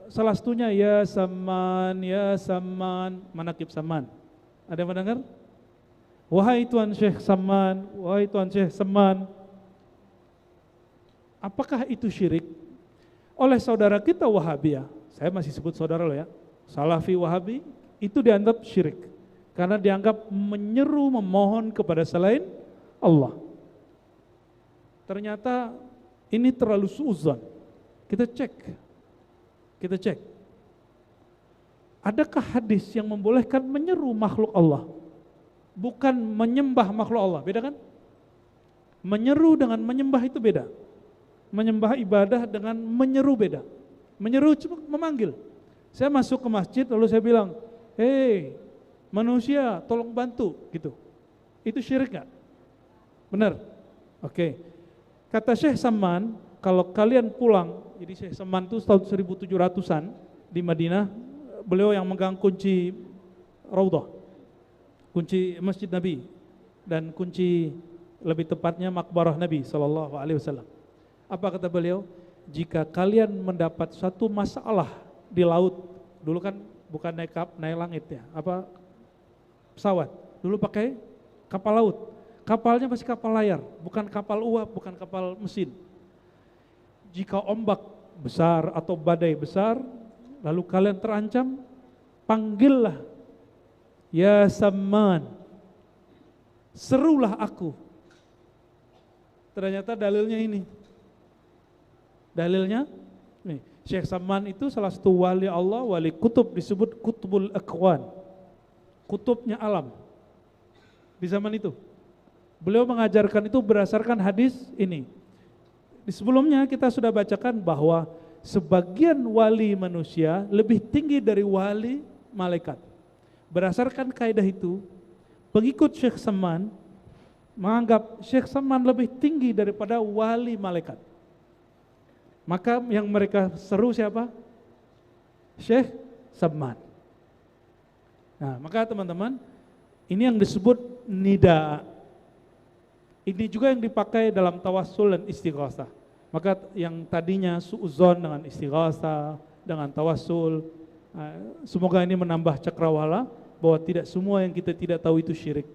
salah satunya ya Saman, manakib Saman. Ada yang mendengar? Wahai Tuan Syekh Saman, wahai Tuan Syekh Saman. Apakah itu syirik? Oleh saudara kita Wahabiyah, saya masih sebut saudara lo ya, Salafi Wahabi, itu dianggap syirik. Karena dianggap menyeru, memohon kepada selain Allah. Ternyata ini terlalu suuzon. Kita cek. Adakah hadis yang membolehkan menyeru makhluk Allah? Bukan menyembah makhluk Allah, beda kan? Menyeru dengan menyembah itu beda. Menyembah ibadah dengan menyeru beda. Menyeru cuma memanggil. Saya masuk ke masjid lalu saya bilang, hei manusia tolong bantu gitu. Itu syirik gak? Benar? Oke. Kata Syekh Saman, kalau kalian pulang, jadi Syekh Saman itu tahun 1700-an di Madinah, beliau yang megang kunci Raudhah, kunci Masjid Nabi, dan kunci lebih tepatnya makbarah Nabi SAW. Apa kata beliau? Jika kalian mendapat suatu masalah di laut, dulu kan bukan naik langit ya, pesawat, dulu pakai kapal laut. Kapalnya masih kapal layar, bukan kapal uap, bukan kapal mesin. Jika ombak besar atau badai besar, lalu kalian terancam, panggillah, ya Saman, serulah aku. Ternyata dalilnya ini. Dalilnya, nih, Syekh Saman itu salah satu wali Allah, wali kutub, disebut kutubul akwan, kutubnya alam di zaman itu. Beliau mengajarkan itu berdasarkan hadis ini. Di sebelumnya kita sudah bacakan bahwa sebagian wali manusia lebih tinggi dari wali malaikat. Berdasarkan kaidah itu, pengikut Syekh Saman menganggap Syekh Saman lebih tinggi daripada wali malaikat. Maka yang mereka seru siapa? Syekh Saman. Nah, maka teman-teman, ini yang disebut nida. Ini juga yang dipakai dalam tawassul dan istighosah. Maka yang tadinya suudzon dengan istighatsah, dengan tawassul, semoga ini menambah cakrawala bahwa tidak semua yang kita tidak tahu itu syirik.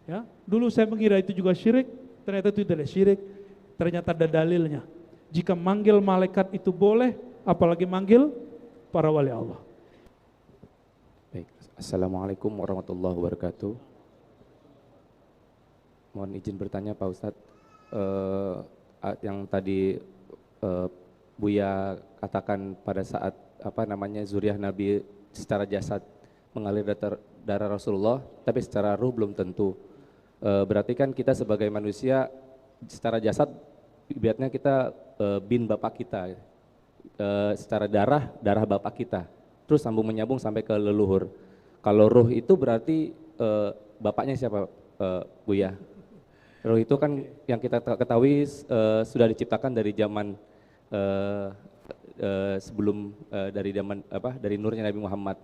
Ya, dulu saya mengira itu juga syirik, ternyata itu tidak syirik, ternyata ada dalilnya. Jika manggil malaikat itu boleh, apalagi manggil para wali Allah. Baik, Assalamualaikum warahmatullahi wabarakatuh. Mohon izin bertanya Pak Ustadz, yang tadi Buya katakan pada saat zuriah Nabi secara jasad mengalir darah Rasulullah, tapi secara ruh belum tentu. Berarti kan kita sebagai manusia secara jasad ibaratnya kita bin bapak kita, secara darah bapak kita, terus sambung menyambung sampai ke leluhur. Kalau ruh itu berarti bapaknya siapa, Buya? Ruh itu kan yang kita ketahui sudah diciptakan dari zaman sebelum dari nurnya Nabi Muhammad,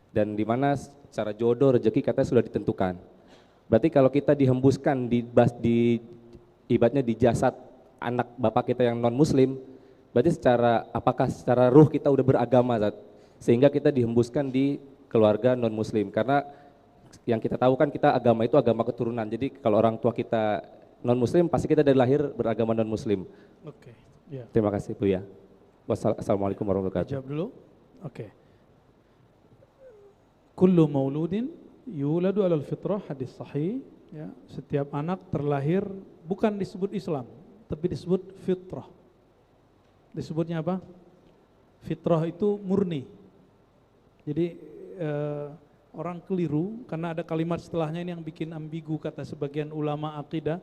dan di mana secara jodoh rezeki katanya sudah ditentukan. Berarti kalau kita dihembuskan ibaratnya di jasad anak bapak kita yang non muslim, berarti apakah secara ruh kita udah beragama, sehingga kita dihembuskan di keluarga non muslim? Karena yang kita tahu kan kita agama itu agama keturunan, jadi kalau orang tua kita non muslim pasti kita dari lahir beragama non muslim. Oke. Ya. Terima kasih Buya. Wassalamualaikum warahmatullahi wabarakatuh. Jawab dulu. Oke. Kullu mauludin yuladu alal fitrah, hadis sahih. Ya, setiap anak terlahir bukan disebut Islam, tapi disebut fitrah. Disebutnya apa? Fitrah itu murni. Jadi orang keliru karena ada kalimat setelahnya ini yang bikin ambigu, kata sebagian ulama akidah.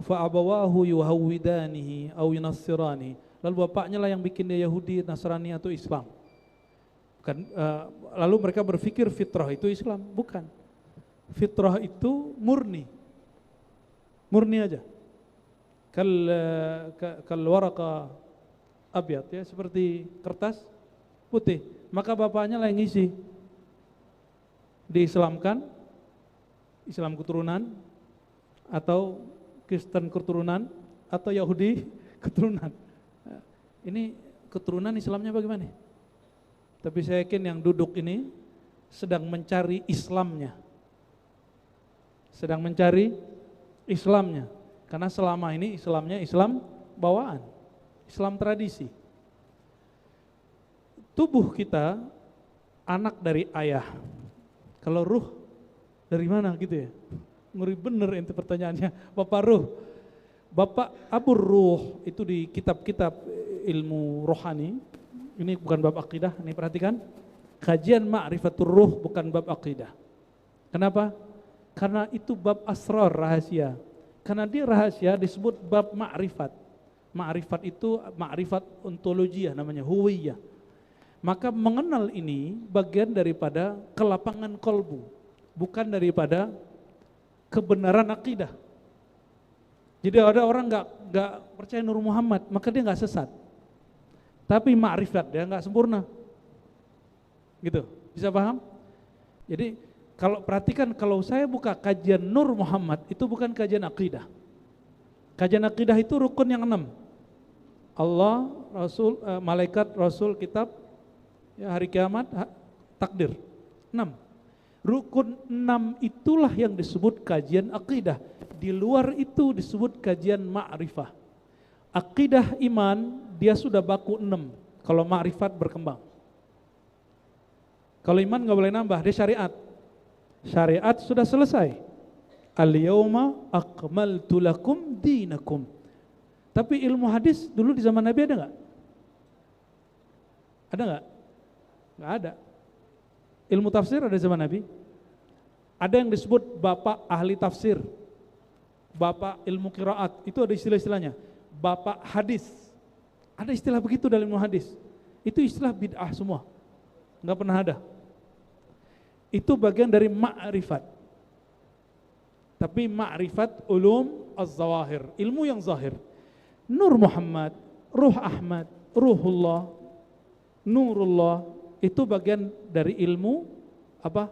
Fa abawahu yuhawwidanihi aw yunassirani. Lalu bapaknya lah yang bikin dia Yahudi, Nasrani atau Islam. Bukan, lalu mereka berpikir fitrah itu Islam, bukan. Fitrah itu murni. Murni aja. Kal waraqa abyad, ya, seperti kertas putih. Maka bapaknya lah yang ngisi. Diislamkan, Islam keturunan, atau Kristen keturunan, atau Yahudi keturunan. Ini keturunan Islamnya bagaimana? Tapi saya yakin yang duduk ini sedang mencari Islamnya. Sedang mencari Islamnya. Karena selama ini Islamnya Islam bawaan, Islam tradisi. Tubuh kita anak dari ayah. Kalau ruh dari mana gitu ya? Ngeri bener itu pertanyaannya. Bapak ruh, Bapak Abur Ruh itu di kitab-kitab ilmu rohani. Ini bukan bab akidah, ini perhatikan. Kajian Ma'rifatur Ruh bukan bab akidah. Kenapa? Karena itu bab asrar, rahasia. Karena dia rahasia disebut bab ma'rifat. Ma'rifat itu ma'rifat ontologi namanya, huwiyah. Maka mengenal ini bagian daripada kelapangan kolbu, bukan daripada kebenaran akidah. Jadi ada orang nggak percaya Nur Muhammad, maka dia nggak sesat. Tapi ma'rifat dia nggak sempurna. Gitu, bisa paham? Jadi kalau perhatikan, kalau saya buka kajian Nur Muhammad, itu bukan kajian akidah. Kajian akidah itu rukun yang 6. Allah, Rasul, malaikat, Rasul, kitab, ya, hari kiamat, takdir. 6. Rukun 6 itulah yang disebut kajian akidah. Di luar itu disebut kajian ma'rifah. Akidah iman dia sudah baku 6. Kalau ma'rifat berkembang. Kalau iman nggak boleh nambah, dia syariat. Syariat sudah selesai. Al-yawma akmaltu lakum dinakum. Tapi ilmu hadis dulu di zaman Nabi ada nggak? Ada nggak? Nggak ada. Ilmu tafsir ada di zaman Nabi. Ada yang disebut bapak ahli tafsir, bapak ilmu qiraat, itu ada istilah-istilahnya. Bapak hadis, ada istilah begitu dalam ilmu hadis. Itu istilah bid'ah semua, nggak pernah ada. Itu bagian dari ma'rifat. Tapi ma'rifat ulum az-zawahir, ilmu yang zahir. Nur Muhammad, Ruh Ahmad, Ruhullah, Nurullah, itu bagian dari ilmu apa?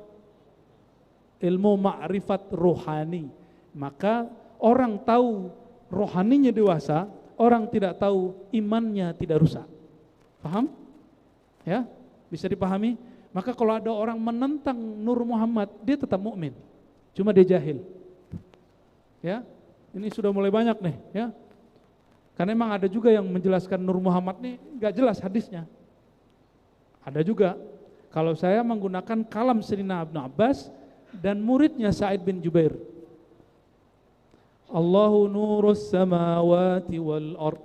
Ilmu ma'rifat rohani. Maka orang tahu rohaninya dewasa orang tidak tahu, imannya tidak rusak. Paham? Ya, bisa dipahami? Maka kalau ada orang menentang Nur Muhammad, dia tetap mukmin. Cuma dia jahil. Ya, ini sudah mulai banyak nih, ya. Karena memang ada juga yang menjelaskan Nur Muhammad nih nggak jelas hadisnya. Ada juga. Kalau saya menggunakan kalam Sayyidina Ibnu Abbas dan muridnya Sa'id bin Jubair. Allahu nurus samawati wal ard.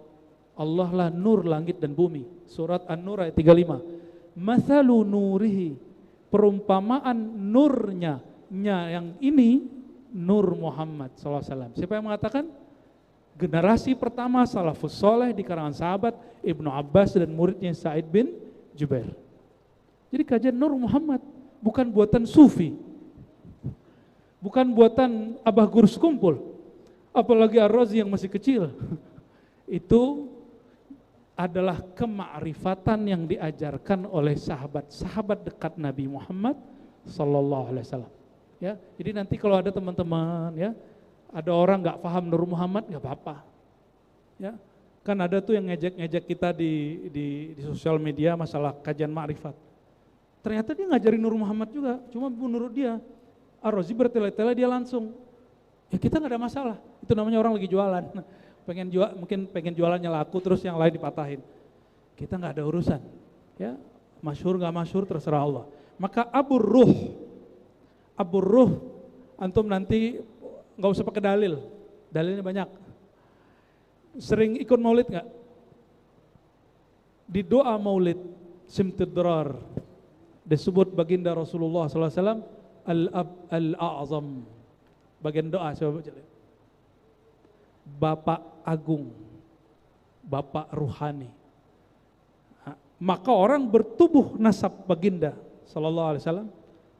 Allah lah nur langit dan bumi. Surat An-Nur ayat 35. Mathalu nurihi, perumpamaan nurnya, yang ini Nur Muhammad SAW. Siapa yang mengatakan? Generasi pertama salafus soleh di kalangan sahabat Ibnu Abbas dan muridnya Sa'id bin Jubair. Jadi kajian Nur Muhammad bukan buatan sufi, bukan buatan Abah Gurus Kumpul, apalagi Ar-Razi yang masih kecil. Itu adalah kemakrifatan yang diajarkan oleh sahabat-sahabat dekat Nabi Muhammad sallallahu alaihi wasallam. Ya, jadi nanti kalau ada teman-teman, ya, ada orang nggak paham Nur Muhammad, nggak apa-apa. Ya, kan ada tuh yang ngejek-ngejek kita di sosial media masalah kajian makrifat. Ternyata dia ngajarin Nur Muhammad juga, cuma menurut dia Ar-Razi bertele-tele dia langsung. Ya kita nggak ada masalah, itu namanya orang lagi jualan. Mungkin pengen jualannya laku terus yang lain dipatahin. Kita nggak ada urusan, ya, masyhur nggak masyhur terserah Allah. Maka Abu Ruh, antum nanti nggak usah pakai dalil, dalilnya banyak. Sering ikut maulid nggak? Di doa maulid Simtidrar disebut baginda Rasulullah SAW Al-Ab Al-A'zam. Bagian doa coba baca. Bapak Agung, Bapak Ruhani. Maka orang bertubuh nasab baginda sallallahu alaihi wasallam,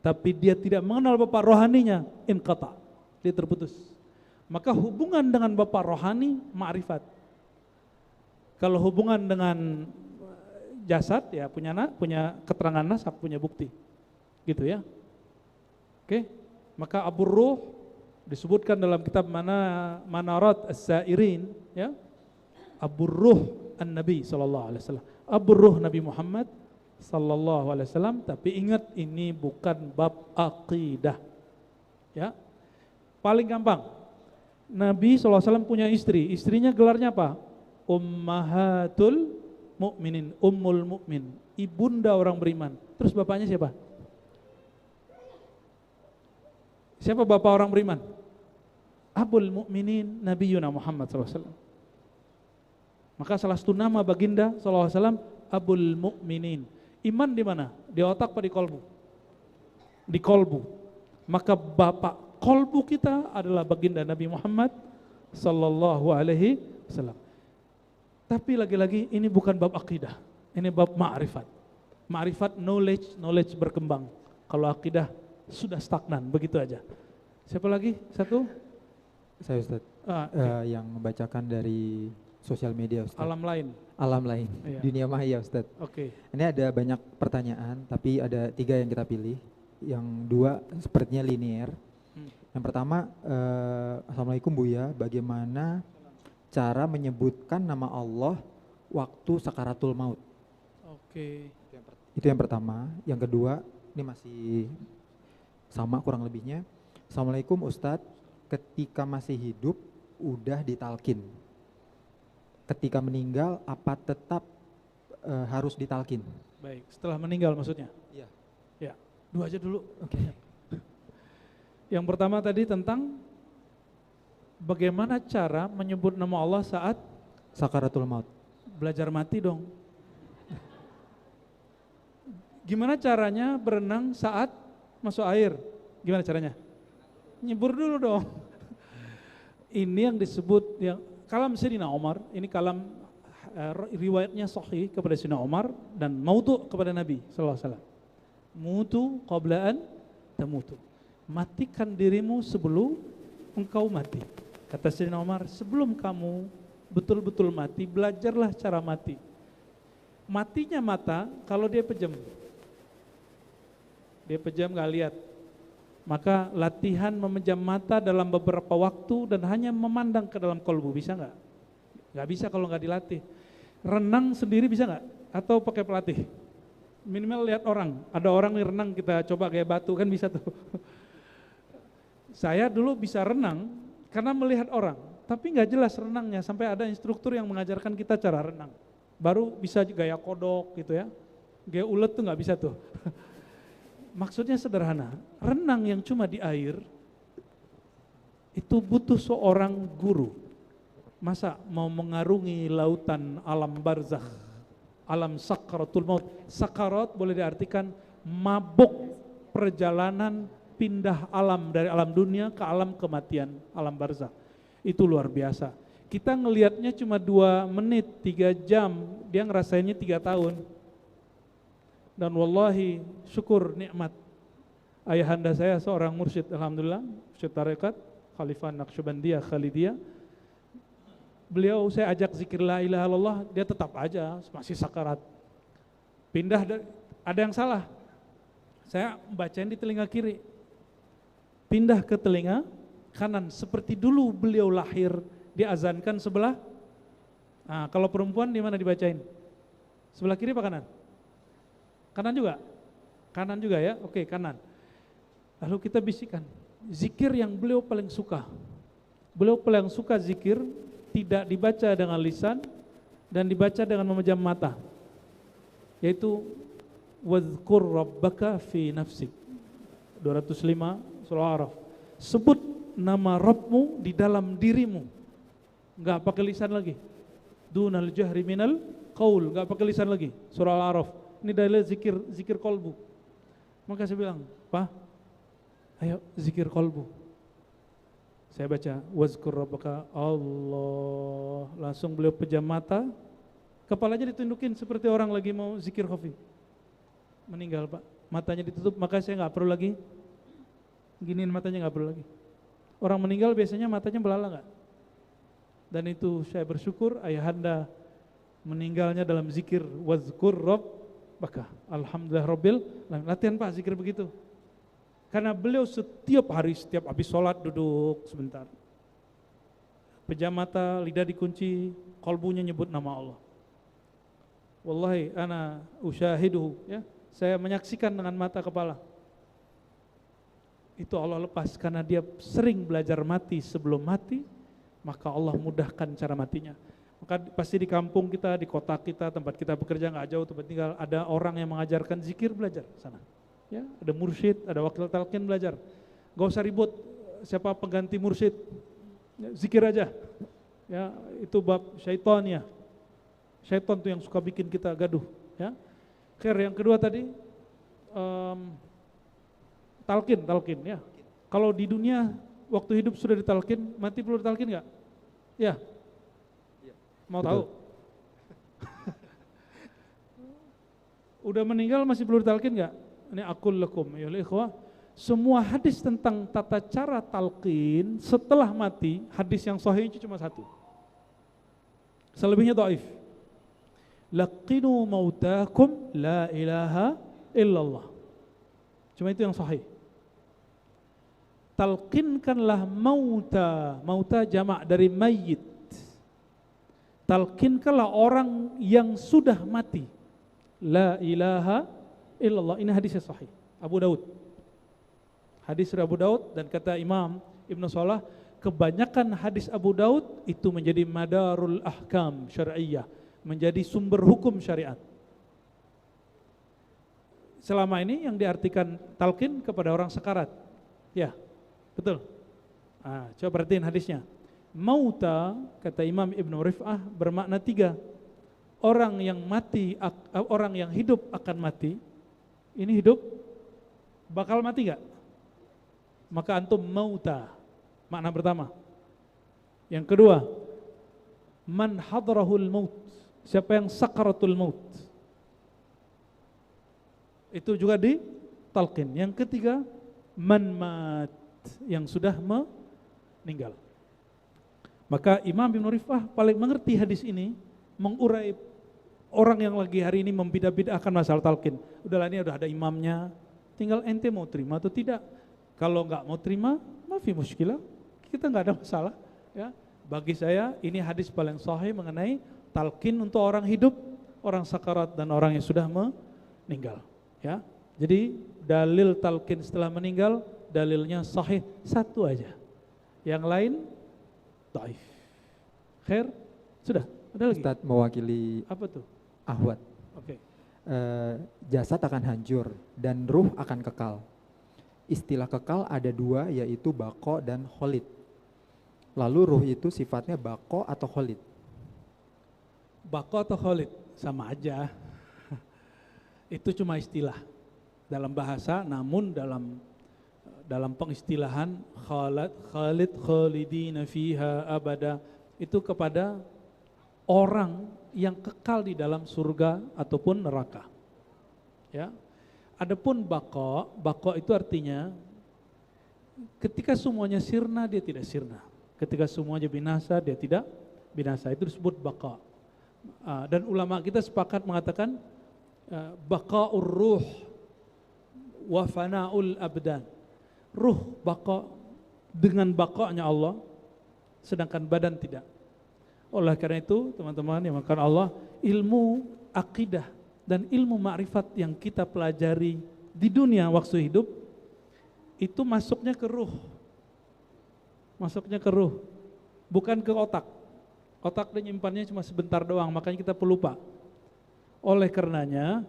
tapi dia tidak mengenal bapak rohaninya, inqata, dia terputus. Maka hubungan dengan bapak rohani ma'rifat. Kalau hubungan dengan jasad ya punya keterangan nasab, punya bukti. Gitu ya. Oke. Maka Abu Ruh disebutkan dalam kitab Manarat As-Sairin, ya, Abu Ruh An-Nabi sallallahu alaihi wasallam, Abu Ruh Nabi Muhammad sallallahu alaihi wasallam. Tapi ingat, ini bukan bab akidah, ya. Paling gampang, Nabi sallallahu alaihi wasallam punya istri, istrinya gelarnya apa? Ummahatul Mukminin, Ummul Mukmin, ibunda orang beriman. Terus bapaknya siapa? Siapa bapak orang beriman? Abul Mukminin Nabiyuna Muhammad SAW. Maka salah satu nama baginda SAW Abul Mukminin. Iman di mana? Di otak atau di kolbu? Di kolbu. Maka bapak kolbu kita adalah baginda Nabi Muhammad Sallallahu Alaihi Wasallam. Tapi lagi-lagi ini bukan bab akidah, ini bab ma'rifat. Ma'rifat knowledge berkembang. Kalau akidah sudah stagnan, begitu aja. Siapa lagi? Satu? Saya Ustaz, yang membacakan dari sosial media Ustaz. Alam lain. Alam lain, Iya. dunia maya Ustaz. Oke. Ini ada banyak pertanyaan, tapi ada 3 yang kita pilih. Yang 2 sepertinya linear. Yang pertama, Assalamualaikum Buya, bagaimana cara menyebutkan nama Allah waktu sakaratul maut? Oke. Itu yang pertama. Yang kedua, ini masih sama kurang lebihnya. Assalamualaikum Ustadz, ketika masih hidup udah ditalkin, ketika meninggal apa tetap harus ditalkin? Baik, setelah meninggal maksudnya? Iya. Ya, 2 aja dulu. Oke. Yang pertama tadi tentang bagaimana cara menyebut nama Allah saat Sakaratul maut. belajar mati dong. Gimana caranya berenang saat masuk air? Gimana caranya? Nyebur dulu dong. Ini yang disebut yang kalam Sayyidina Umar, ini kalam riwayatnya sahih kepada Sayyidina Umar dan mautu kepada Nabi sallallahu alaihi wasallam. Mutu qabla an tamutu. Matikan dirimu sebelum engkau mati. Kata Sayyidina Umar, sebelum kamu betul-betul mati, belajarlah cara mati. Matinya mata kalau dia pejam. Dia pejam gak lihat. Maka latihan memejam mata dalam beberapa waktu dan hanya memandang ke dalam kolbu, bisa nggak? Nggak bisa kalau nggak dilatih. Renang sendiri bisa nggak? Atau pakai pelatih? Minimal lihat orang, ada orang yang renang kita coba kayak batu kan bisa tuh. Saya dulu bisa renang karena melihat orang, tapi nggak jelas renangnya sampai ada instruktur yang mengajarkan kita cara renang. Baru bisa gaya kodok gitu ya, gaya ulet tuh nggak bisa tuh. Maksudnya sederhana, renang yang cuma di air itu butuh seorang guru. Masa mau mengarungi lautan alam barzakh, alam sakaratul maut. Sakarat boleh diartikan mabuk perjalanan pindah alam dari alam dunia ke alam kematian, alam barzakh. Itu luar biasa. Kita ngelihatnya cuma 2 menit, 3 jam, dia ngerasainnya 3 tahun. Dan wallahi syukur nikmat. Ayahanda saya seorang mursyid, alhamdulillah, mursyid tarekat, Khalifah Naqsyabandiyah Khalidiyah. Beliau saya ajak zikir la ilaha illallah, dia tetap aja masih sakarat. Pindah, ada yang salah. Saya bacain di telinga kiri. Pindah ke telinga kanan, seperti dulu beliau lahir diazankan sebelah. Nah, kalau perempuan di mana dibacain? Sebelah kiri apa kanan? Kanan juga? Kanan juga ya? Oke, kanan. Lalu kita bisikan, zikir yang beliau paling suka. Beliau paling suka zikir tidak dibaca dengan lisan dan dibaca dengan memejam mata, yaitu wadhkur rabbaka fi nafsik 205 surah Araf. Sebut nama Rabbmu di dalam dirimu, enggak pakai lisan lagi. Dunal jahri minal qaul, enggak pakai lisan lagi. Surah Al-Araf. Ini dalil zikir kolbu. Maka saya bilang, Pak, ayo zikir kolbu. Saya baca wazkur rabbaka Allah, langsung beliau pejam mata, kepalanya ditundukin seperti orang lagi mau zikir khafi. Meninggal Pak, matanya ditutup, maka saya nggak perlu lagi giniin matanya, nggak perlu lagi. Orang meninggal biasanya matanya belalak nggak? Dan itu saya bersyukur ayahanda meninggalnya dalam zikir wazkur rabbaka. Alhamdulillah rabbil alamin. Latihan Pak zikir begitu. Karena beliau setiap hari, setiap habis sholat duduk sebentar. Pejam mata, lidah dikunci, kolbunya nyebut nama Allah. Wallahi ana usyahiduhu, ya. Saya menyaksikan dengan mata kepala. Itu Allah lepas karena dia sering belajar mati sebelum mati, maka Allah mudahkan cara matinya. Maka pasti di kampung kita, di kota kita, tempat kita bekerja nggak jauh tempat tinggal, ada orang yang mengajarkan zikir, belajar sana. Ya, ada mursyid, ada wakil talqin, belajar. Gak usah ribut siapa pengganti mursyid, ya, zikir aja. Ya, itu bab syaitan ya. Syaitan tuh yang suka bikin kita gaduh. Ya. Yang kedua tadi talqin ya. Kalau di dunia waktu hidup sudah ditalqin, mati perlu ditalqin nggak? Ya. Mau tahu? Udah meninggal masih perlu ditalqin nggak? Ini aqul lakum ya ikhwah, semua hadis tentang tata cara talqin setelah mati, hadis yang sahih itu cuma 1. Selebihnya dhaif. Laqinu mautakum la ilaha illallah. Cuma itu yang sahih. Talqinkanlah mauta jamak dari mayyit. Talqinkanlah orang yang sudah mati. La ilaha illallah. Ini hadisnya sahih, Abu Daud. Hadis Abu Daud, dan kata Imam Ibn Salah, kebanyakan hadis Abu Daud itu menjadi madarul ahkam syar'iyyah, menjadi sumber hukum syariat. Selama ini yang diartikan talqin kepada orang sekarat. Ya, betul. Coba perhatiin hadisnya. Mauta, kata Imam Ibn Rif'ah, bermakna 3. Orang yang mati, orang yang hidup akan mati. Ini hidup, bakal mati gak? Maka antum mauta, makna pertama. Yang kedua, man hadrahul maut, siapa yang sakaratul maut. Itu juga di talqin. Yang ketiga, man mat, yang sudah meninggal. Maka Imam Ibn Rif'ah paling mengerti hadis ini, mengurai orang yang lagi hari ini membidah-bidahkan masalah talqin. Udahlah, ini udah ada imamnya, tinggal ente mau terima atau tidak. Kalau nggak mau terima, mafi muskilah, kita nggak ada masalah. Ya, Bagi saya ini hadis paling sahih mengenai talqin untuk orang hidup, orang sakarat dan orang yang sudah meninggal. Ya, jadi dalil talqin setelah meninggal dalilnya sahih satu aja, yang lain dhaif. Khair, sudah ada lagi? Ustadz mewakili Apa tuh? Ahwat. Oke. Jasad akan hancur dan ruh akan kekal. Istilah kekal ada dua, yaitu bako dan kholid. Lalu ruh itu sifatnya bako atau kholid? Bako atau kholid sama aja. Itu cuma istilah dalam bahasa, namun dalam pengistilahan khalid khalidina fiha abada itu kepada orang yang kekal di dalam surga ataupun neraka. Ya. Adapun bako itu artinya ketika semuanya sirna dia tidak sirna. Ketika semuanya binasa dia tidak binasa. Itu disebut bako. Dan ulama kita sepakat mengatakan baqaur ruh wa fana'ul abdan. Ruh bako dengan bakonya Allah, sedangkan badan tidak. Oleh karena itu teman-teman yang makan Allah, ilmu akidah dan ilmu ma'rifat yang kita pelajari di dunia waktu hidup itu masuknya ke ruh. Masuknya ke ruh, bukan ke otak. Otak dan nyimpannya cuma sebentar doang, makanya kita pelupa. Oleh karenanya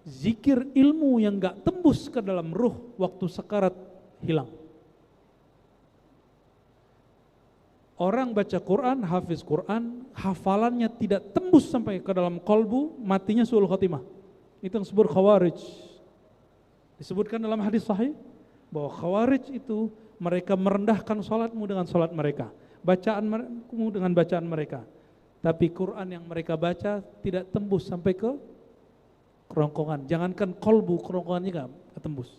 zikir ilmu yang gak tembus ke dalam ruh waktu sekarat hilang. Orang baca Quran, hafiz Quran, hafalannya tidak tembus sampai ke dalam kolbu, matinya su'ul khotimah. Itu yang disebut khawarij. Disebutkan dalam hadis sahih bahwa khawarij itu mereka merendahkan salatmu dengan salat mereka, bacaanmu dengan bacaan mereka. Tapi Quran yang mereka baca tidak tembus sampai ke kerongkongan. Jangankan kolbu, kerongkongannya enggak tembus.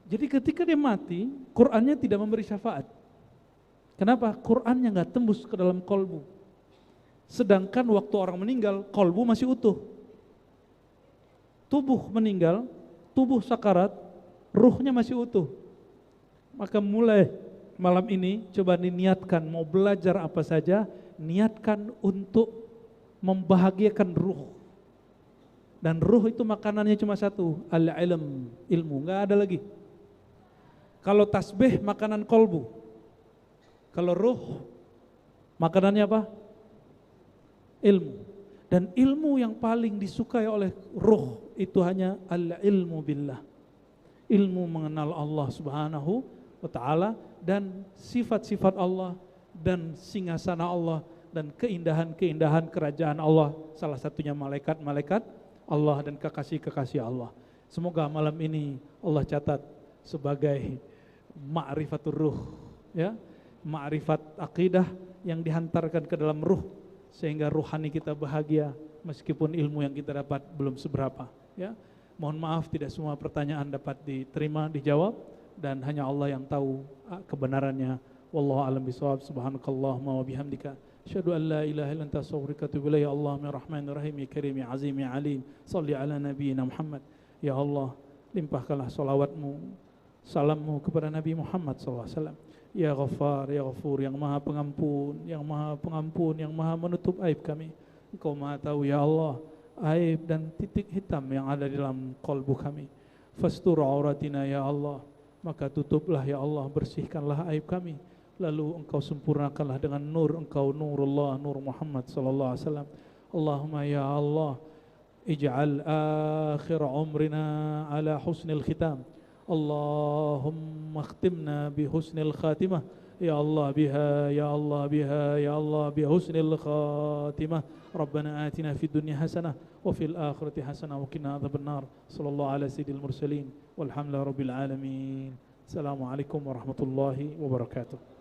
Jadi ketika dia mati, Qurannya tidak memberi syafaat. Kenapa? Qurannya nggak tembus ke dalam kolbu. Sedangkan waktu orang meninggal, kolbu masih utuh. Tubuh meninggal, tubuh sakarat, ruhnya masih utuh. Maka mulai malam ini coba diniatkan, mau belajar apa saja, niatkan untuk membahagiakan ruh. Dan ruh itu makanannya cuma satu, al-ilm, ilmu, nggak ada lagi. Kalau tasbih makanan kolbu. Kalau ruh, makanannya apa? Ilmu. Dan ilmu yang paling disukai oleh ruh itu hanya al-ilmu billah. Ilmu mengenal Allah subhanahu wa ta'ala dan sifat-sifat Allah dan singgasana Allah dan keindahan-keindahan kerajaan Allah. Salah satunya malaikat-malaikat Allah dan kekasih-kekasih Allah. Semoga malam ini Allah catat sebagai ma'rifatul ruh, ya. Ma'rifat akidah yang dihantarkan ke dalam ruh sehingga ruhani kita bahagia meskipun ilmu yang kita dapat belum seberapa, ya. Mohon maaf tidak semua pertanyaan dapat diterima, dijawab, dan hanya Allah yang tahu kebenarannya. Wallahu a'lam bishawab. Subhanakallahumma wa bihamdika asyhadu an la ilaha illa anta astaghfiruka wa atubu ilaik. Allahumma ya rahmanir rahim ya karim ya azim ya alim. Shalli ala nabiyyina Muhammad. Ya Allah, limpahkanlah salawatmu, salammu kepada Nabi Muhammad sallallahu alaihi wasallam. Ya Ghaffar, Ya Ghafur, yang maha pengampun, yang maha pengampun, yang maha menutup aib kami. Engkau maha tahu ya Allah aib dan titik hitam yang ada di dalam qalbu kami. Fastur auratina ya Allah, maka tutuplah ya Allah, bersihkanlah aib kami. Lalu engkau sempurnakanlah dengan nur engkau, nurullah, nur Muhammad sallallahu alaihi wasallam. Allahumma ya Allah, ij'al akhir umrina ala husnil khitam. Allahumma akhtimna bi husnil khatimah. Ya Allah biha, ya Allah biha, ya Allah bi husnil khatimah. Rabbana atina fid dunya hasanah wa fil akhirati hasanah wa qina adzabannar. Sallallahu ala sayyidil mursalin walhamdulillahi rabbil alamin. Assalamualaikum warahmatullahi wabarakatuh.